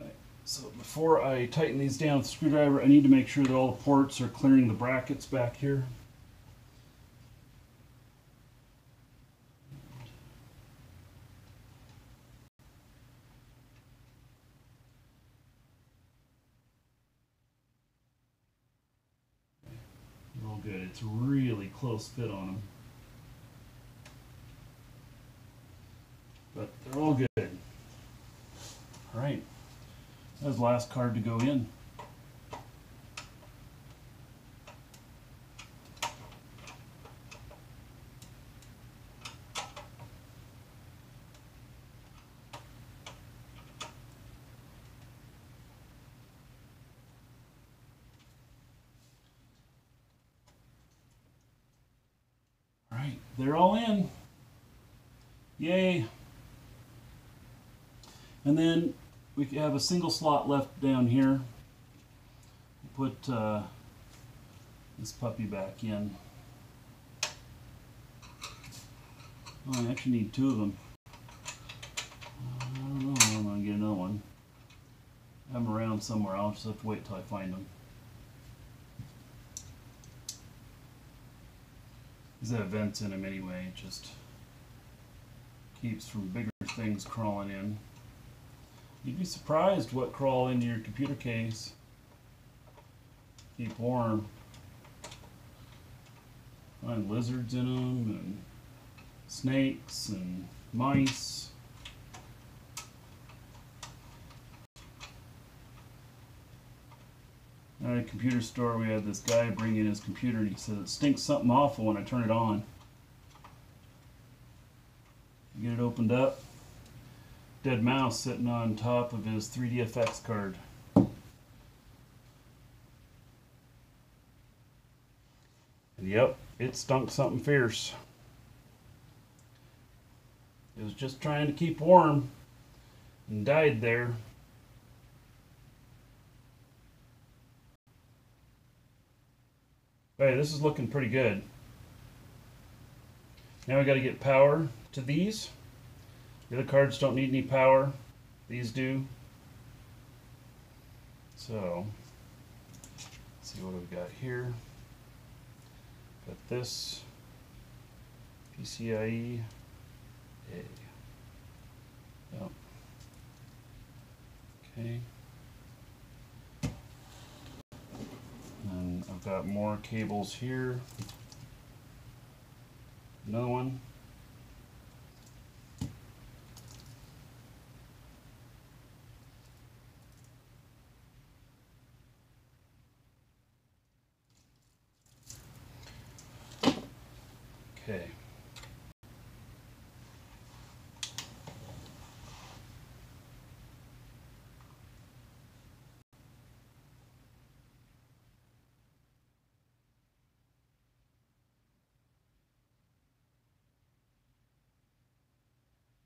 [SPEAKER 1] Right, so before I tighten these down with a screwdriver, I need to make sure that all the ports are clearing the brackets back here. All good. It's a really close fit on them. But they're all good. All right. That was the last card to go in. All right, they're all in. Yay. And then we have a single slot left down here. Put this puppy back in. Oh, I actually need two of them. I don't know how I'm going to get another one. I have them around somewhere. I'll just have to wait till I find them. These have vents in them anyway. It just keeps from bigger things crawling in. You'd be surprised what crawl into your computer case. Keep warm. Find lizards in them, and snakes, and mice. At a computer store, we had this guy bring in his computer, and he said it stinks something awful when I turn it on. Get it opened up. Dead mouse sitting on top of his 3DFX card. And yep, it stunk something fierce. It was just trying to keep warm and died there. Hey, this is looking pretty good. Now we got to get power to these. The other cards don't need any power. These do. So, let's see what we've got here. Got this PCIe A. Yep. Okay. And I've got more cables here. Another one. Okay.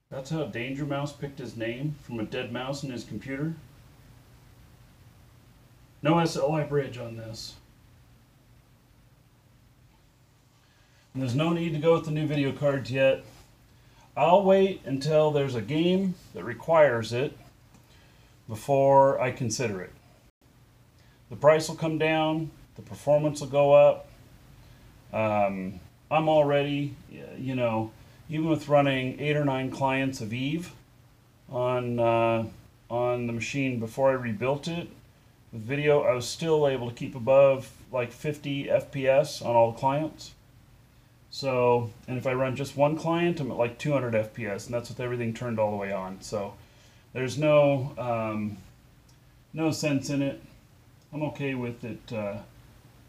[SPEAKER 1] That's how Danger Mouse picked his name, from a dead mouse in his computer. No SLI bridge on this. And there's no need to go with the new video cards yet. I'll wait until there's a game that requires it before I consider it. The price will come down, the performance will go up. I'm already, you know, even with running 8 or 9 clients of Eve on the machine before I rebuilt it, with video, I was still able to keep above like 50 FPS on all the clients. So, and if I run just one client, I'm at like 200 FPS, and that's with everything turned all the way on. So, there's no no sense in it. I'm okay with it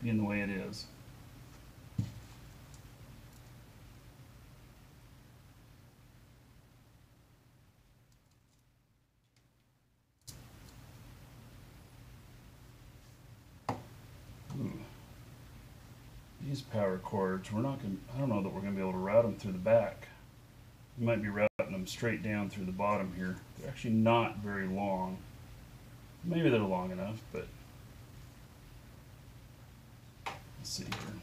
[SPEAKER 1] being the way it is. These power cords, we're not going. I don't know that we're going to be able to route them through the back. We might be routing them straight down through the bottom here. They're actually not very long. Maybe they're long enough, but let's see here.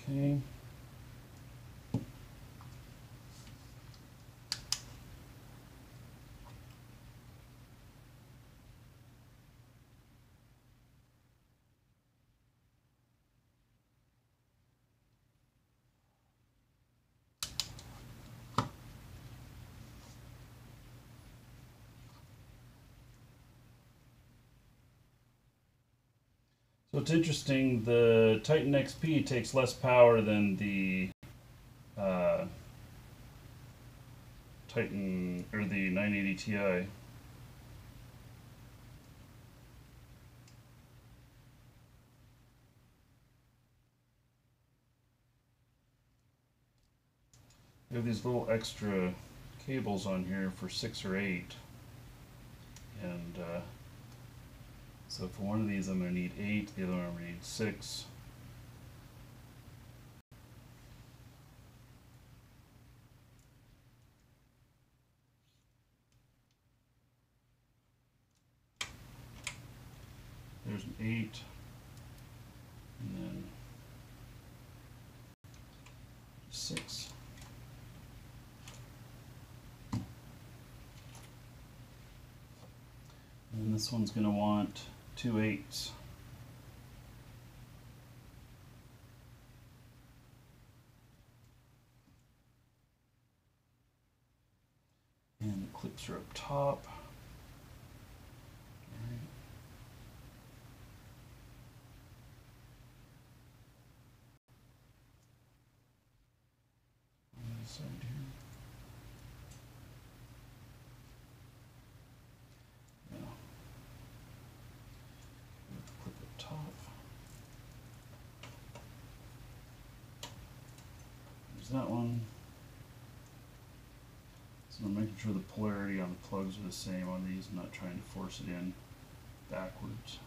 [SPEAKER 1] Okay. So it's interesting, the Titan XP takes less power than the Titan, or the 980 Ti. We have these little extra cables on here for 6 or 8. And so for one of these I'm going to need 8, the other one I'm going to need 6. There's an 8, and then 6. And this one's going to want 2 8s. And the clips are up top. Side here. Yeah. Clip up top. There's that one. So I'm making sure the polarity on the plugs are the same on these. I'm not trying to force it in backwards.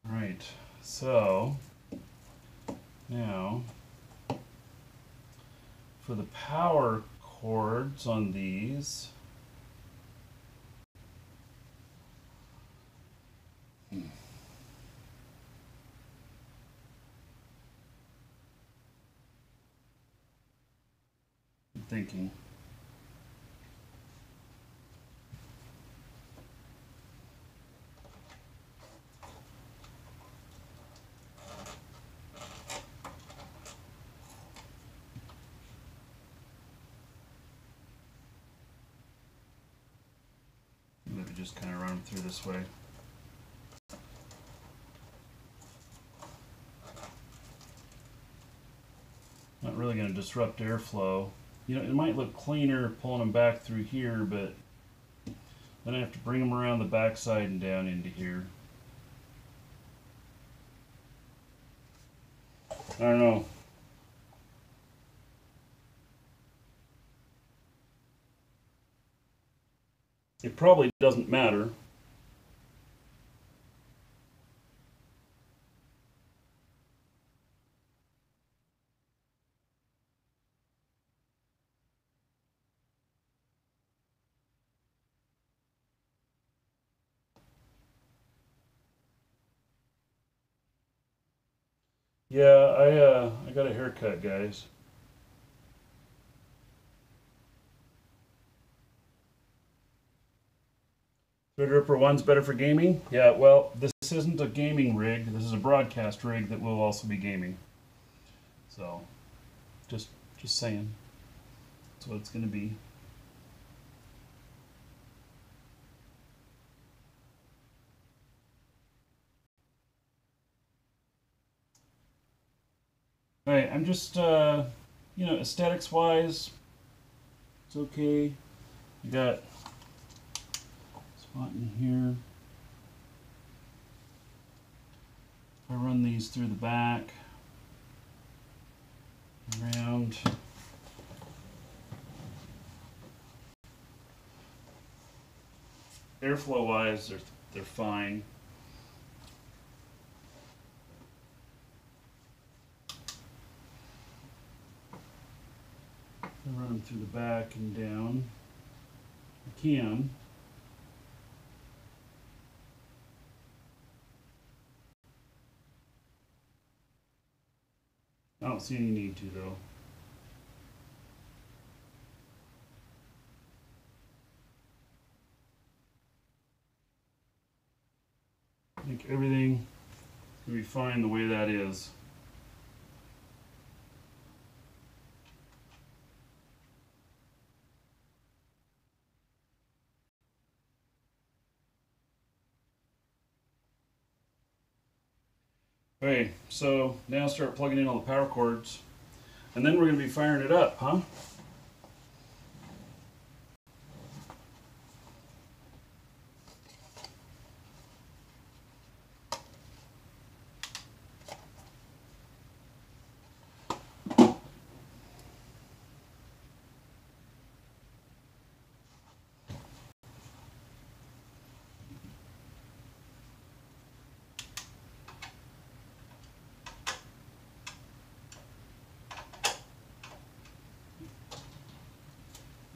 [SPEAKER 1] Right, so now for the power cords on these, I'm thinking. Maybe just kind of run them through this way. Not really going to disrupt airflow. You know, it might look cleaner pulling them back through here, but then I have to bring them around the backside and down into here. I don't know. It probably doesn't matter. Yeah, I got a haircut, guys. Threadripper 1's better for gaming? Yeah, well, this isn't a gaming rig. This is a broadcast rig that will also be gaming. So, just saying. That's what it's going to be. Alright, I'm just, you know, aesthetics-wise, it's okay. You got a spot in here. If I run these through the back, around, airflow-wise, they're fine. I run them through the back and down. I can. don't see any need to though. I think everything will be fine the way that is. Okay, so now start plugging in all the power cords, and then we're going to be firing it up, huh?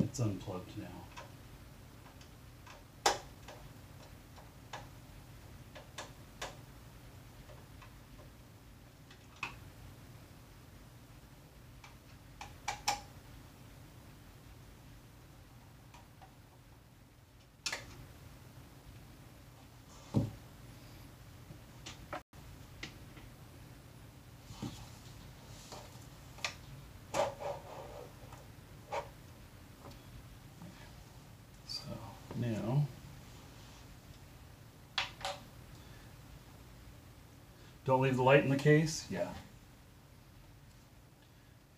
[SPEAKER 1] It's unplugged now. Now, don't leave the light in the case? Yeah.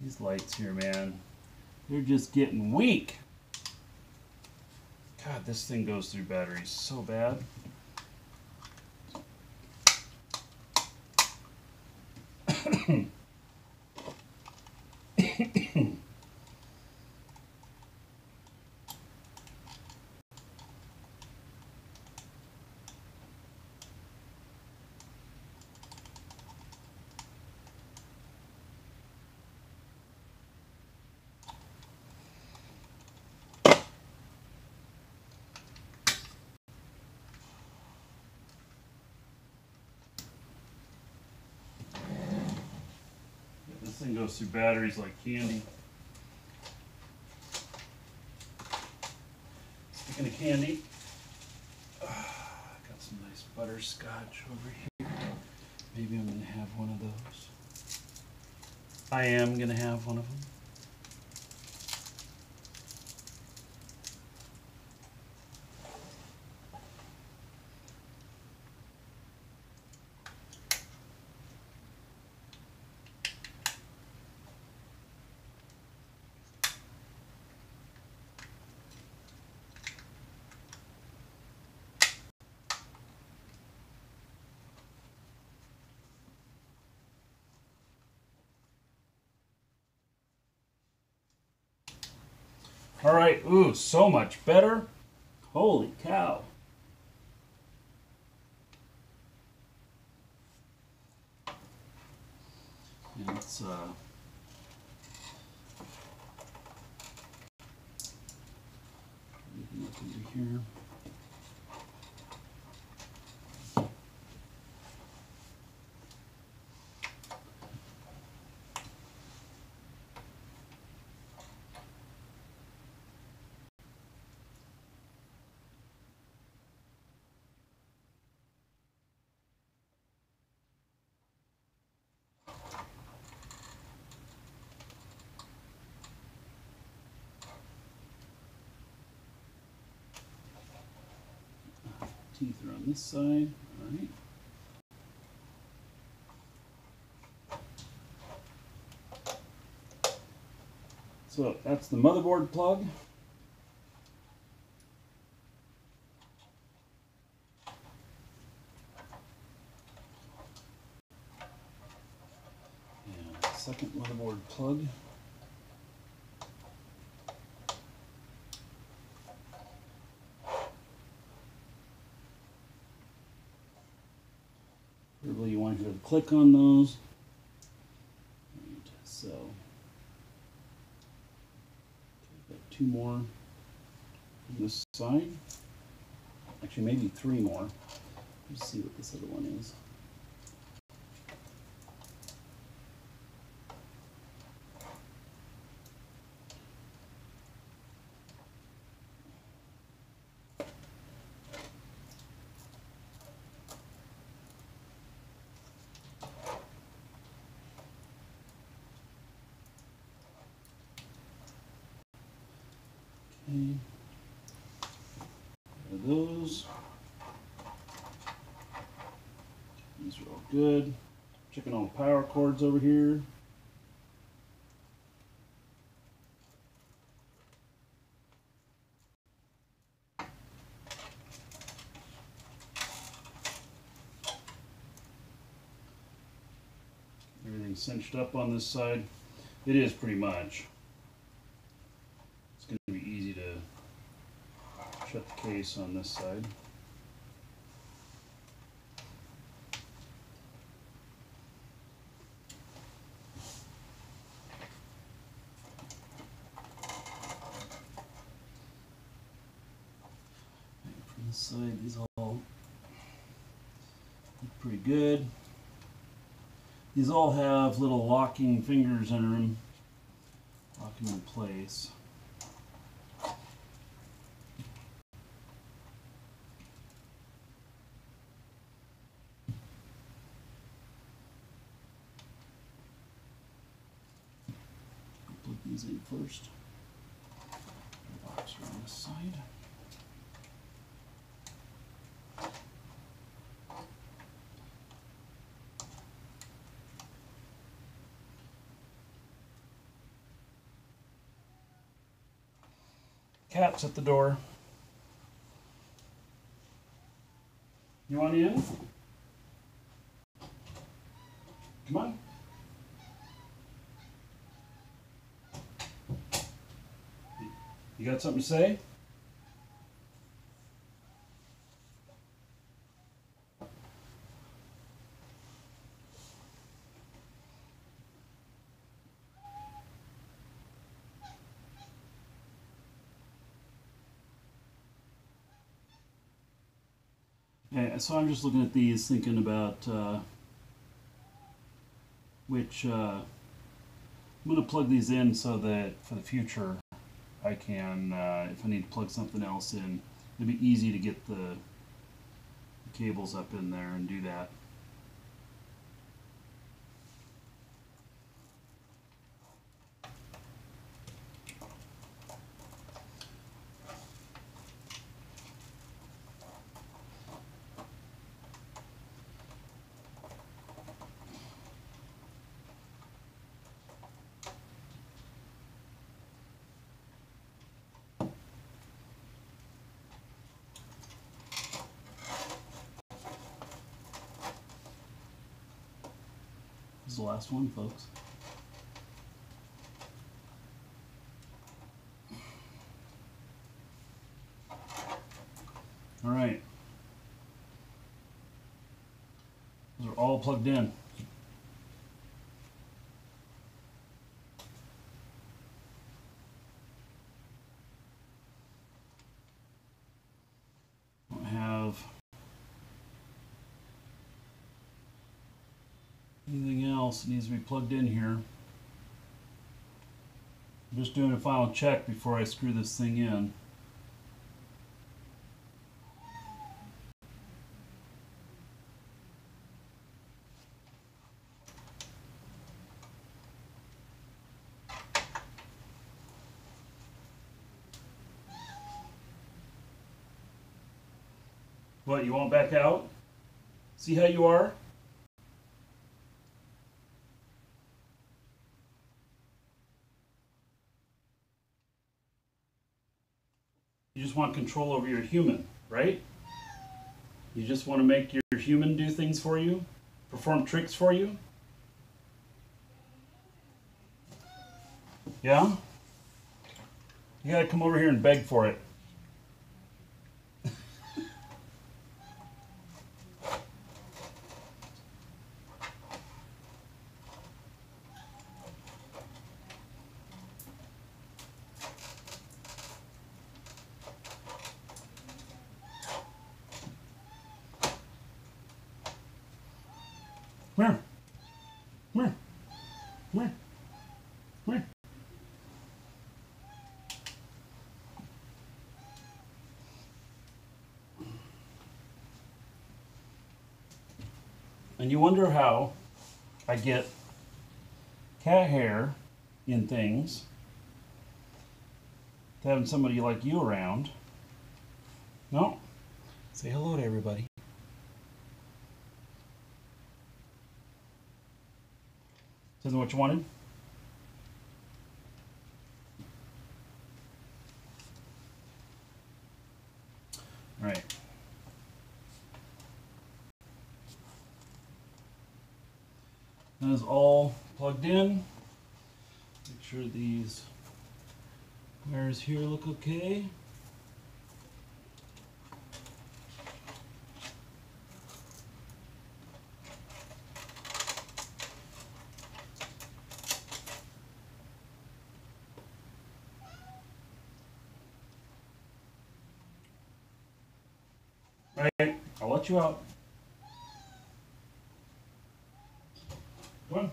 [SPEAKER 1] These lights here, man, they're just getting weak. God, this thing goes through batteries so bad. This thing goes through batteries like candy. Speaking of candy, got some nice butterscotch over here. Maybe I'm going to have one of those. I am going to have one of them. All right, ooh, so much better. Holy cow. Yeah, let's look over here. Teeth are on this side. All right. So that's the motherboard plug. And second motherboard plug. Probably you want to click on those. Right, so got two more on this side. Actually, maybe three more. Let's see what this other one is. Okay. Those. These are all good. Checking all the power cords over here. Everything's cinched up on this side. It is pretty much. It's going to be easy to shut the case on this side. From this side, these all look pretty good. These all have little locking fingers under them, lock them in place. Plug these in first. The box are on this side. Cat's at the door. You want in? Come on. You got something to say? Yeah, so I'm just looking at these, thinking about which I'm going to plug these in so that for the future I can, if I need to plug something else in, it'd be easy to get the cables up in there and do that. This is the last one, folks. All right. Those are all plugged in. Don't have anything else that needs to be plugged in here. I'm just doing a final check before I screw this thing in. What, you won't back out? See how you are? You just want control over your human, right? You just want to make your human do things for you? Perform tricks for you? Yeah? You gotta come over here and beg for it. Come here. Come here. Come here. Come here. And you wonder how I get cat hair in things having somebody like you around. No? Say hello to everybody. Isn't what you wanted? All right. That is all plugged in. Make sure these wires here look okay. All right, I'll let you out. Come on.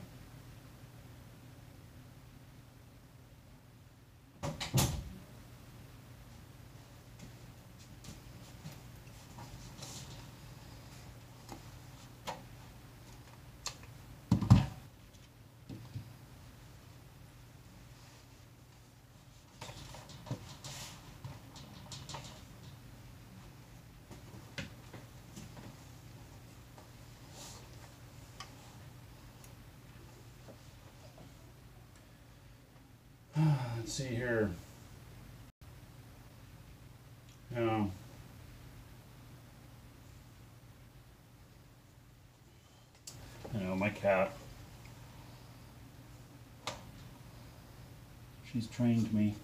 [SPEAKER 1] Let's see here. Now, my cat. She's trained me.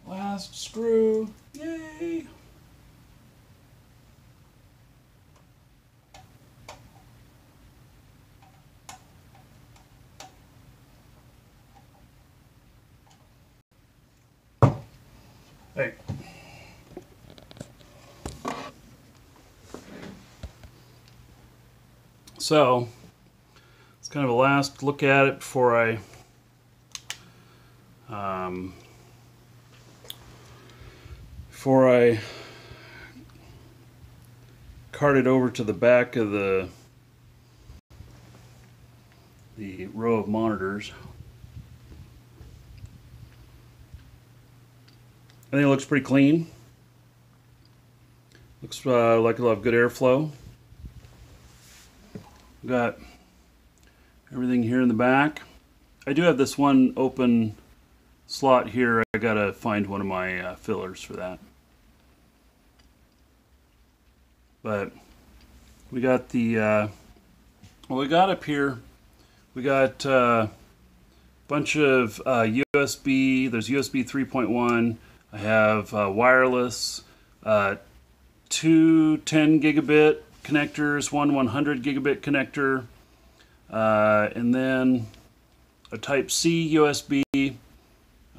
[SPEAKER 1] Last screw. Yay! Hey. So, it's kind of a last look at it before I cart it over to the back of the row of monitors. I think it looks pretty clean. Looks like it'll have good airflow. Got everything here in the back. I do have this one open slot here. I gotta find one of my fillers for that. But we got the what we got up here. We got a bunch of USB. There's USB 3.1. I have wireless, 2 10 gigabit connectors, one 100 gigabit connector, and then a Type C USB,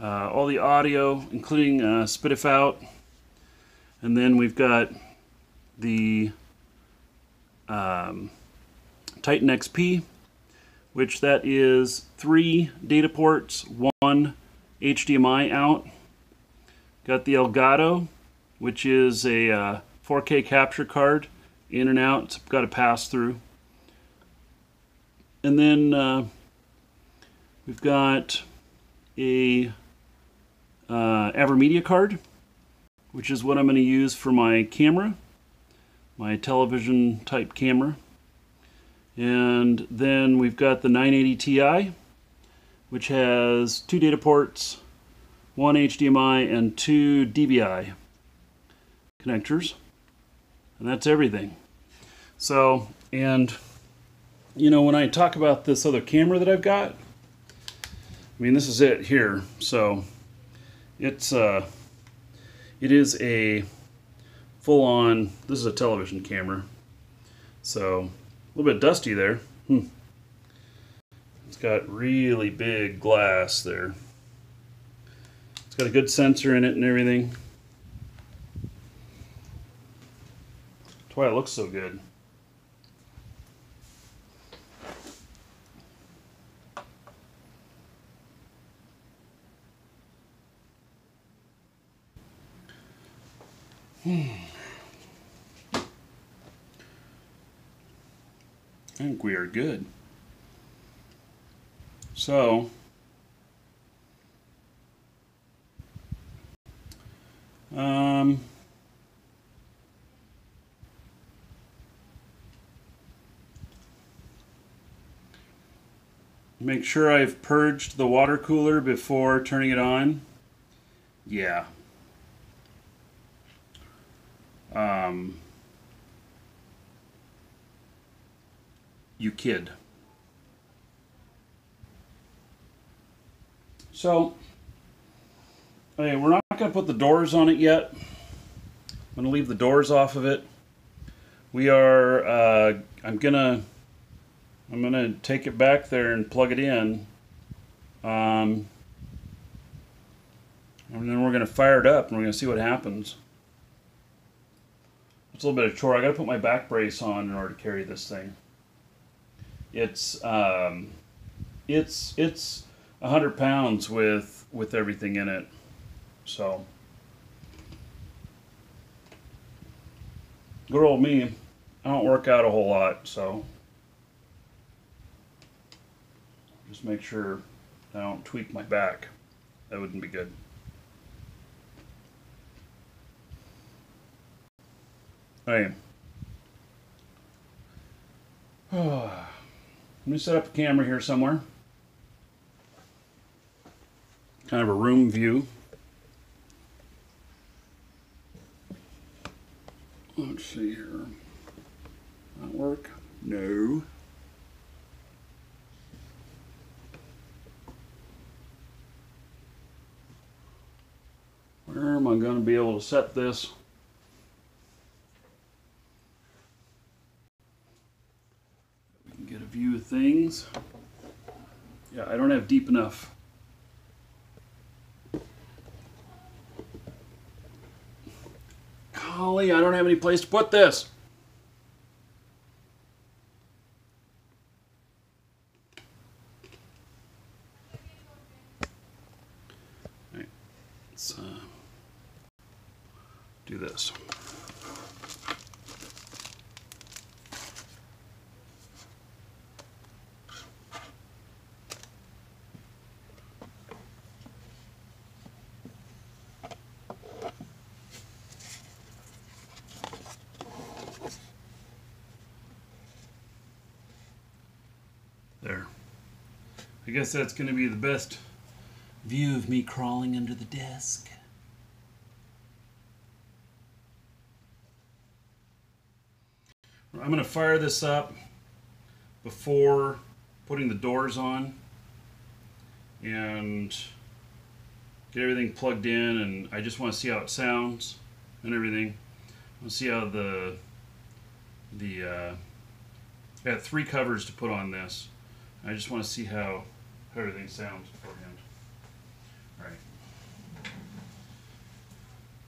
[SPEAKER 1] all the audio, including Spitif out, and then we've got the Titan XP, which that is 3 data ports, 1 HDMI out. Got the Elgato, which is a 4K capture card, in and out. It's got a pass through. And then We've got a AverMedia card, which is what I'm going to use for my camera, my television type camera. And then we've got the 980 Ti, which has 2 data ports, 1 HDMI, and 2 DVI connectors. And that's everything. So, and you know, when I talk about this other camera that I've got, I mean, this is it here. So it's it is a full-on, this is a television camera. So a little bit dusty there. It's got really big glass there. It's got a good sensor in it and everything. That's why it looks so good. I think we are good. So, make sure I've purged the water cooler before turning it on. Yeah. You kid. So, okay, we're not going to put the doors on it yet. I'm going to leave the doors off of it. We are, I'm gonna take it back there and plug it in. And then we're going to fire it up and we're going to see what happens. It's a little bit of a chore. I got to put my back brace on in order to carry this thing. It's 100 pounds with everything in it. So good old me. I don't work out a whole lot, so just make sure I don't tweak my back. That wouldn't be good. Alright. Let me set up a camera here somewhere. Kind of a room view. Let's see here. That work? No. Where am I going to be able to set this? Get a view of things. Yeah, I don't have deep enough. Golly, I don't have any place to put this. All right, let's do this. There. I guess that's going to be the best view of me crawling under the desk. I'm going to fire this up before putting the doors on and get everything plugged in, and I just want to see how it sounds and everything. I'll see how I got 3 covers to put on this. I just want to see how everything sounds beforehand. All right.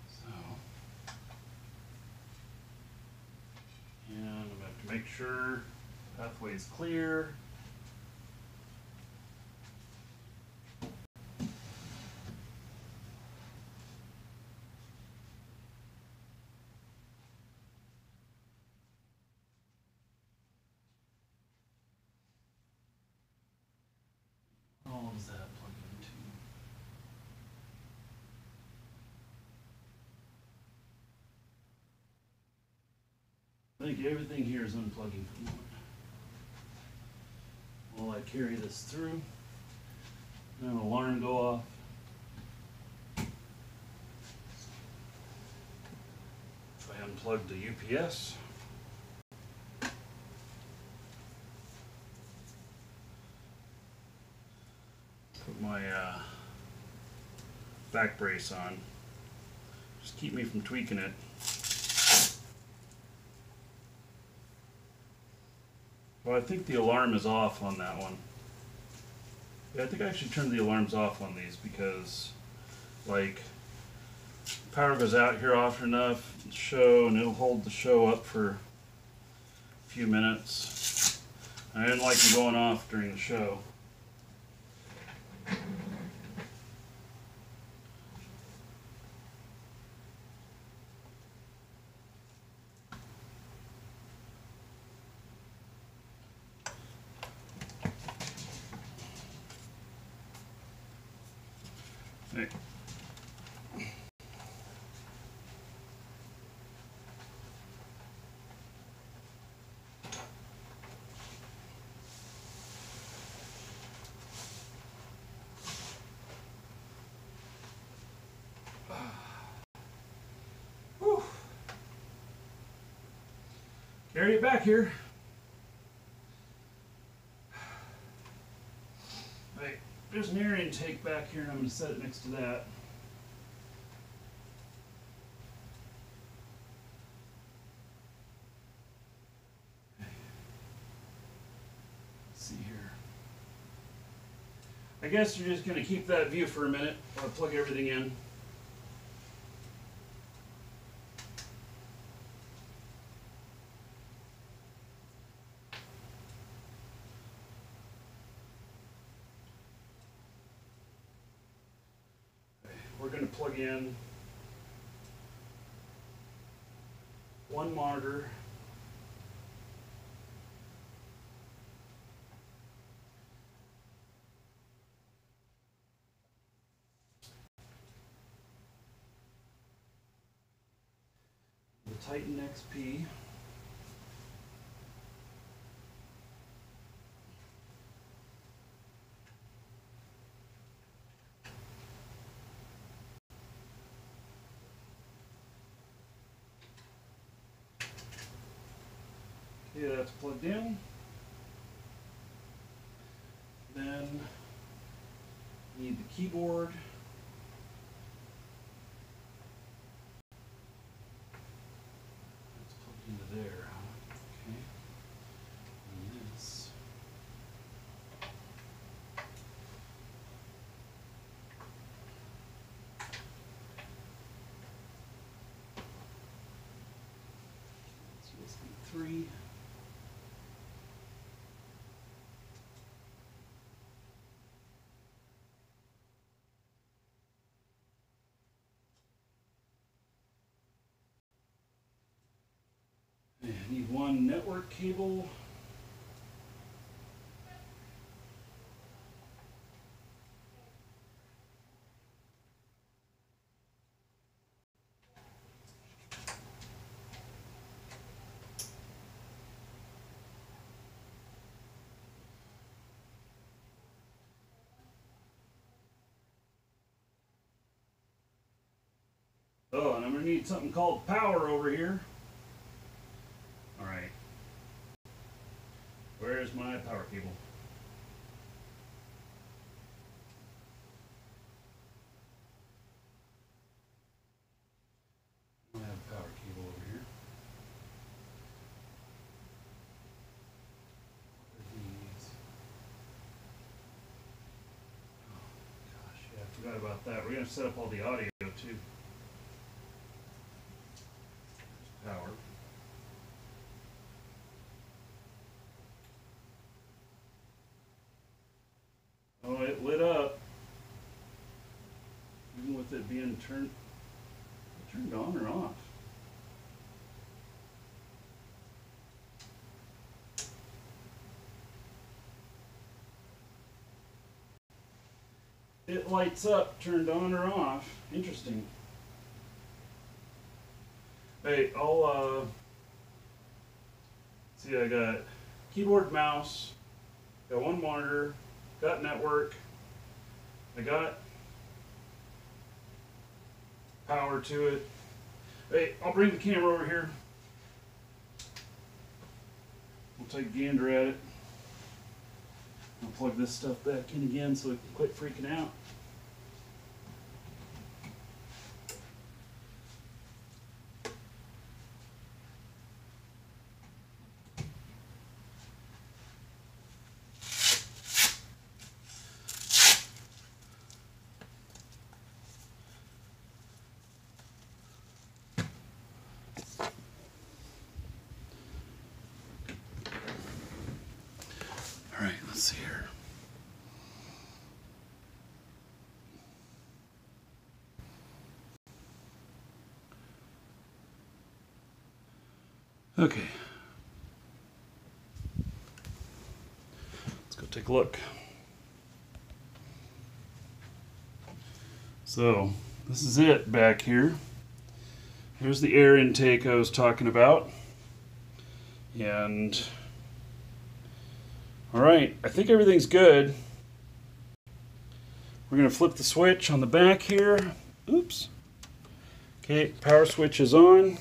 [SPEAKER 1] So, and I'm going to have to make sure the pathway is clear. all does that plug into? I think everything here is unplugging from one. While I carry this through, and an alarm go off. If I unplug the UPS, put my back brace on, just keep me from tweaking it. Well, I think the alarm is off on that one. Yeah, I think I should turn the alarms off on these because, like, power goes out here often enough, show, and it'll hold the show up for a few minutes. I didn't like them going off during the show. Hey. Whew. Carry it back here. Hey, there's an air intake back here, and I'm going to set it next to that. Let's see here. I guess you're just going to keep that view for a minute while I plug everything in. We're going to plug in one monitor, the Titan XP, okay, that's plugged in. Then need the keyboard. That's plugged into there. Okay. And this. That's USB 3. I need one network cable. Oh, and I'm going to need something called power over here. Alright. Where's my power cable? I have a power cable over here. These. Oh gosh, yeah, I forgot about that. We're going to set up all the audio too. Power. Oh, it lit up. Even with it being turned on or off. it lights up, turned on or off. Interesting. Hey, I'll see, I got keyboard, mouse, got one monitor, got network, I got power to it. Hey, I'll bring the camera over here. We'll take a gander at it. I'll plug this stuff back in again so it can quit freaking out. All right, let's see here. Okay. Let's go take a look. So, this is it back here. Here's the air intake I was talking about. And all right, I think everything's good. We're going to flip the switch on the back here. Oops. Okay, power switch is on.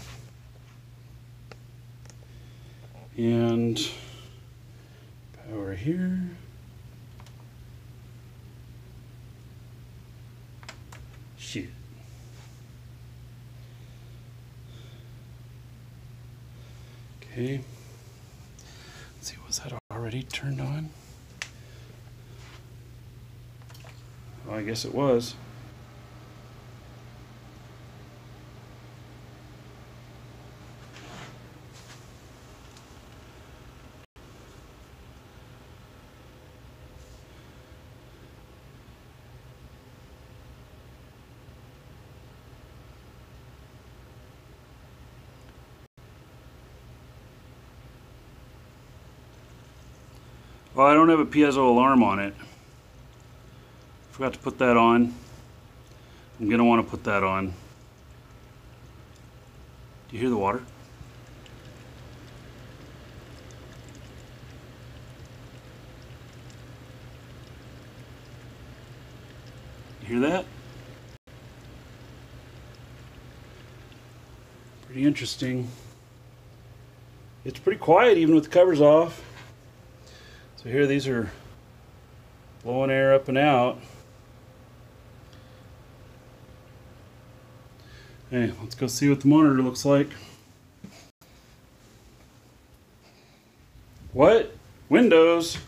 [SPEAKER 1] And power here. Shit. Okay. Let's see, was that already turned on? Oh, I guess it was. Well, I don't have a piezo alarm on it. Forgot to put that on. I'm going to want to put that on. Do you hear the water? You hear that? Pretty interesting. It's pretty quiet even with the covers off. So here these are blowing air up and out. Hey, let's go see what the monitor looks like. What? Windows?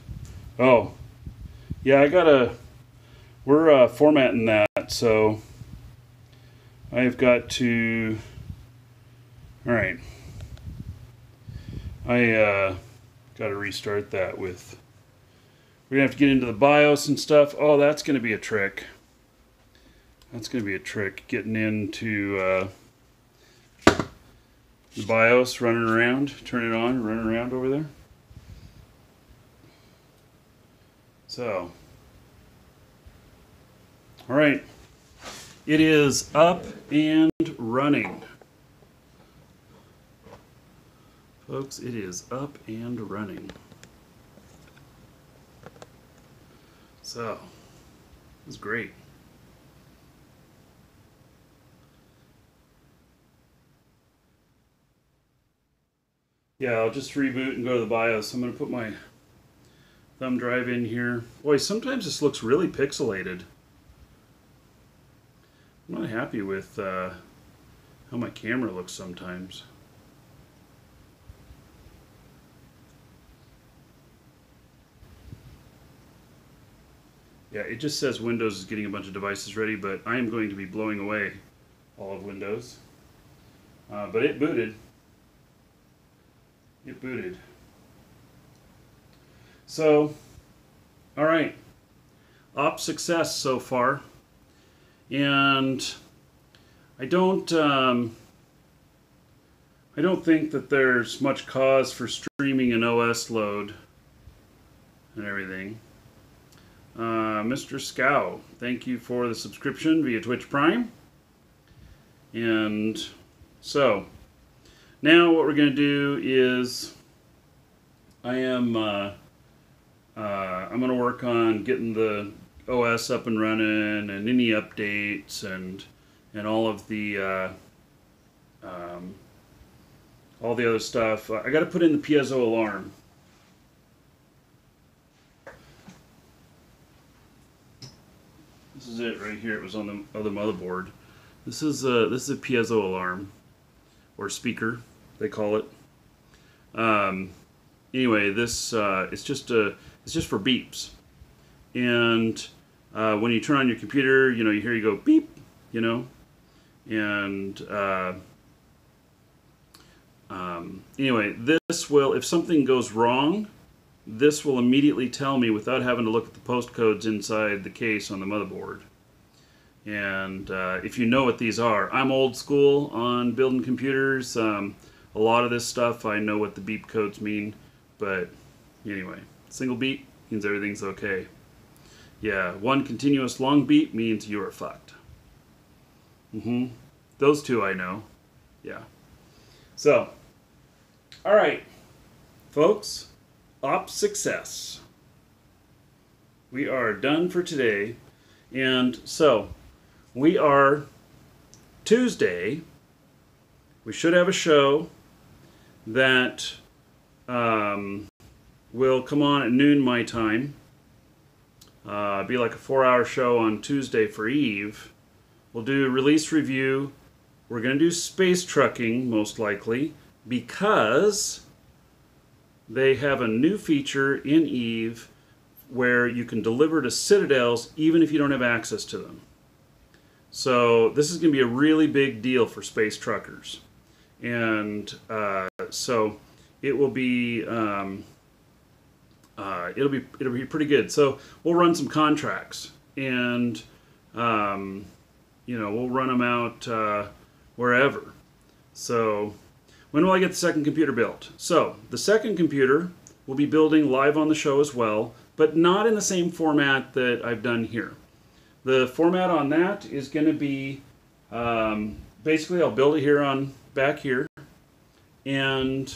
[SPEAKER 1] Oh, yeah, we're formatting that, so I've got to, all right, I got to restart that with, we're going to have to get into the BIOS and stuff. Oh, that's going to be a trick. That's going to be a trick, getting into the BIOS, running around, turn it on, running around over there. So, all right, it is up and running. Folks, it is up and running. So, this is great. Yeah, I'll just reboot and go to the BIOS. I'm going to put my thumb drive in here. Boy, sometimes this looks really pixelated. I'm not happy with how my camera looks sometimes. Yeah, it just says Windows is getting a bunch of devices ready, but I am going to be blowing away all of Windows. But it booted. It booted. So, all right. Op success so far. And I don't think that there's much cause for streaming an OS load and everything. Mr. Scow, thank you for the subscription via Twitch Prime. And so, now what we're going to do is I'm going to work on getting the OS up and running and any updates and all of the all the other stuff. I got to put in the piezo alarm. This is it right here. It was on the other motherboard. This is a piezo alarm, or speaker, they call it. Anyway, this it's just for beeps, and when you turn on your computer, you know, you hear you go beep, you know, and anyway, this will, if something goes wrong, this will immediately tell me without having to look at the post codes inside the case on the motherboard. And if you know what these are, I'm old school on building computers. A lot of this stuff I know what the beep codes mean, but anyway, single beep means everything's okay. Yeah, one continuous long beep means you're fucked. Those two I know. Yeah. So, all right, folks, op success. We are done for today, and so we are Tuesday. We should have a show that will come on at noon my time. Be like a 4-hour show on Tuesday for Eve. We'll do release review. We're going to do space trucking, most likely, because they have a new feature in Eve where you can deliver to citadels even if you don't have access to them. So this is going to be a really big deal for space truckers. And so it will be it'll be pretty good. So we'll run some contracts, and you know, we'll run them out wherever. So when will I get the second computer built? So the second computer we'll be building live on the show as well, but not in the same format that I've done here. The format on that is going to be basically I'll build it here on back here, and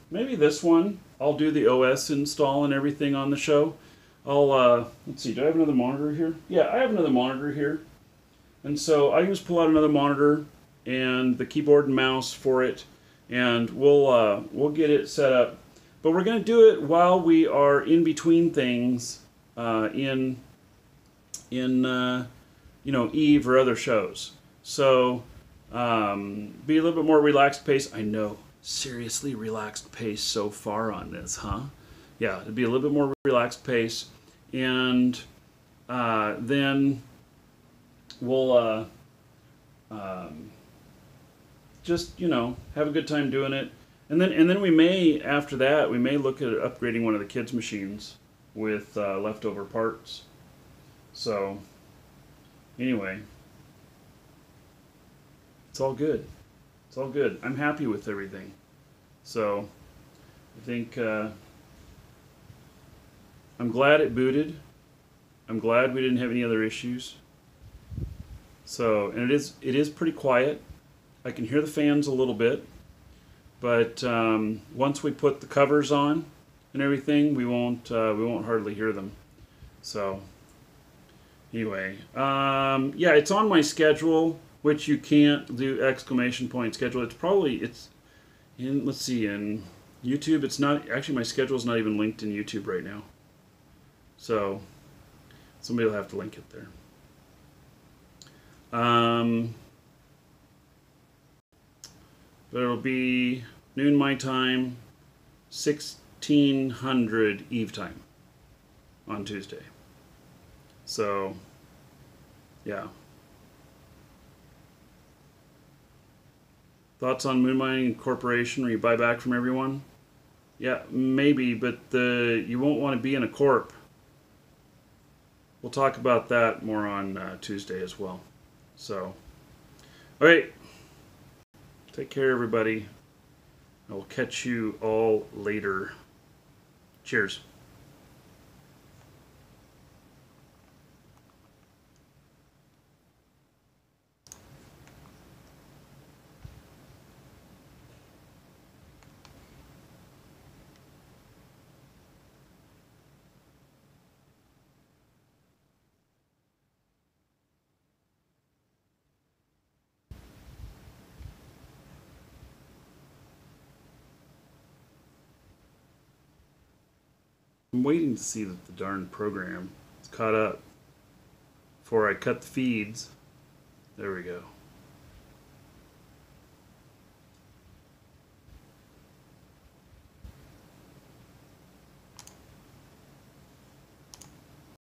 [SPEAKER 1] maybe this one I'll do the OS install and everything on the show. I'll let's see, do I have another monitor here? Yeah, I have another monitor here, and so I can just pull out another monitor and the keyboard and mouse for it, and we'll get it set up. But we're going to do it while we are in between things in you know, Eve or other shows. So be a little bit more relaxed pace. I know, seriously relaxed pace so far on this, huh? Yeah, it'd be a little bit more relaxed pace, and then we'll just, you know, have a good time doing it. And then we may, after that, we may look at upgrading one of the kids' machines with leftover parts. So, anyway, it's all good. It's all good. I'm happy with everything. So, I think I'm glad it booted. I'm glad we didn't have any other issues. So, and it is pretty quiet. I can hear the fans a little bit, but once we put the covers on and everything, we won't hardly hear them. So anyway, yeah, it's on my schedule, which you can't do exclamation point schedule. It's in, let's see, in YouTube. It's not actually, my schedule is not even linked in YouTube right now. So somebody will have to link it there. But it'll be noon my time, 1600 Eve time on Tuesday. So, yeah. Thoughts on Moon Mining Corporation where you buy back from everyone? Yeah, maybe, but you won't want to be in a corp. We'll talk about that more on Tuesday as well. So, all right. Take care, everybody. I will catch you all later. Cheers. I'm waiting to see that the darn program is caught up before I cut the feeds. There we go.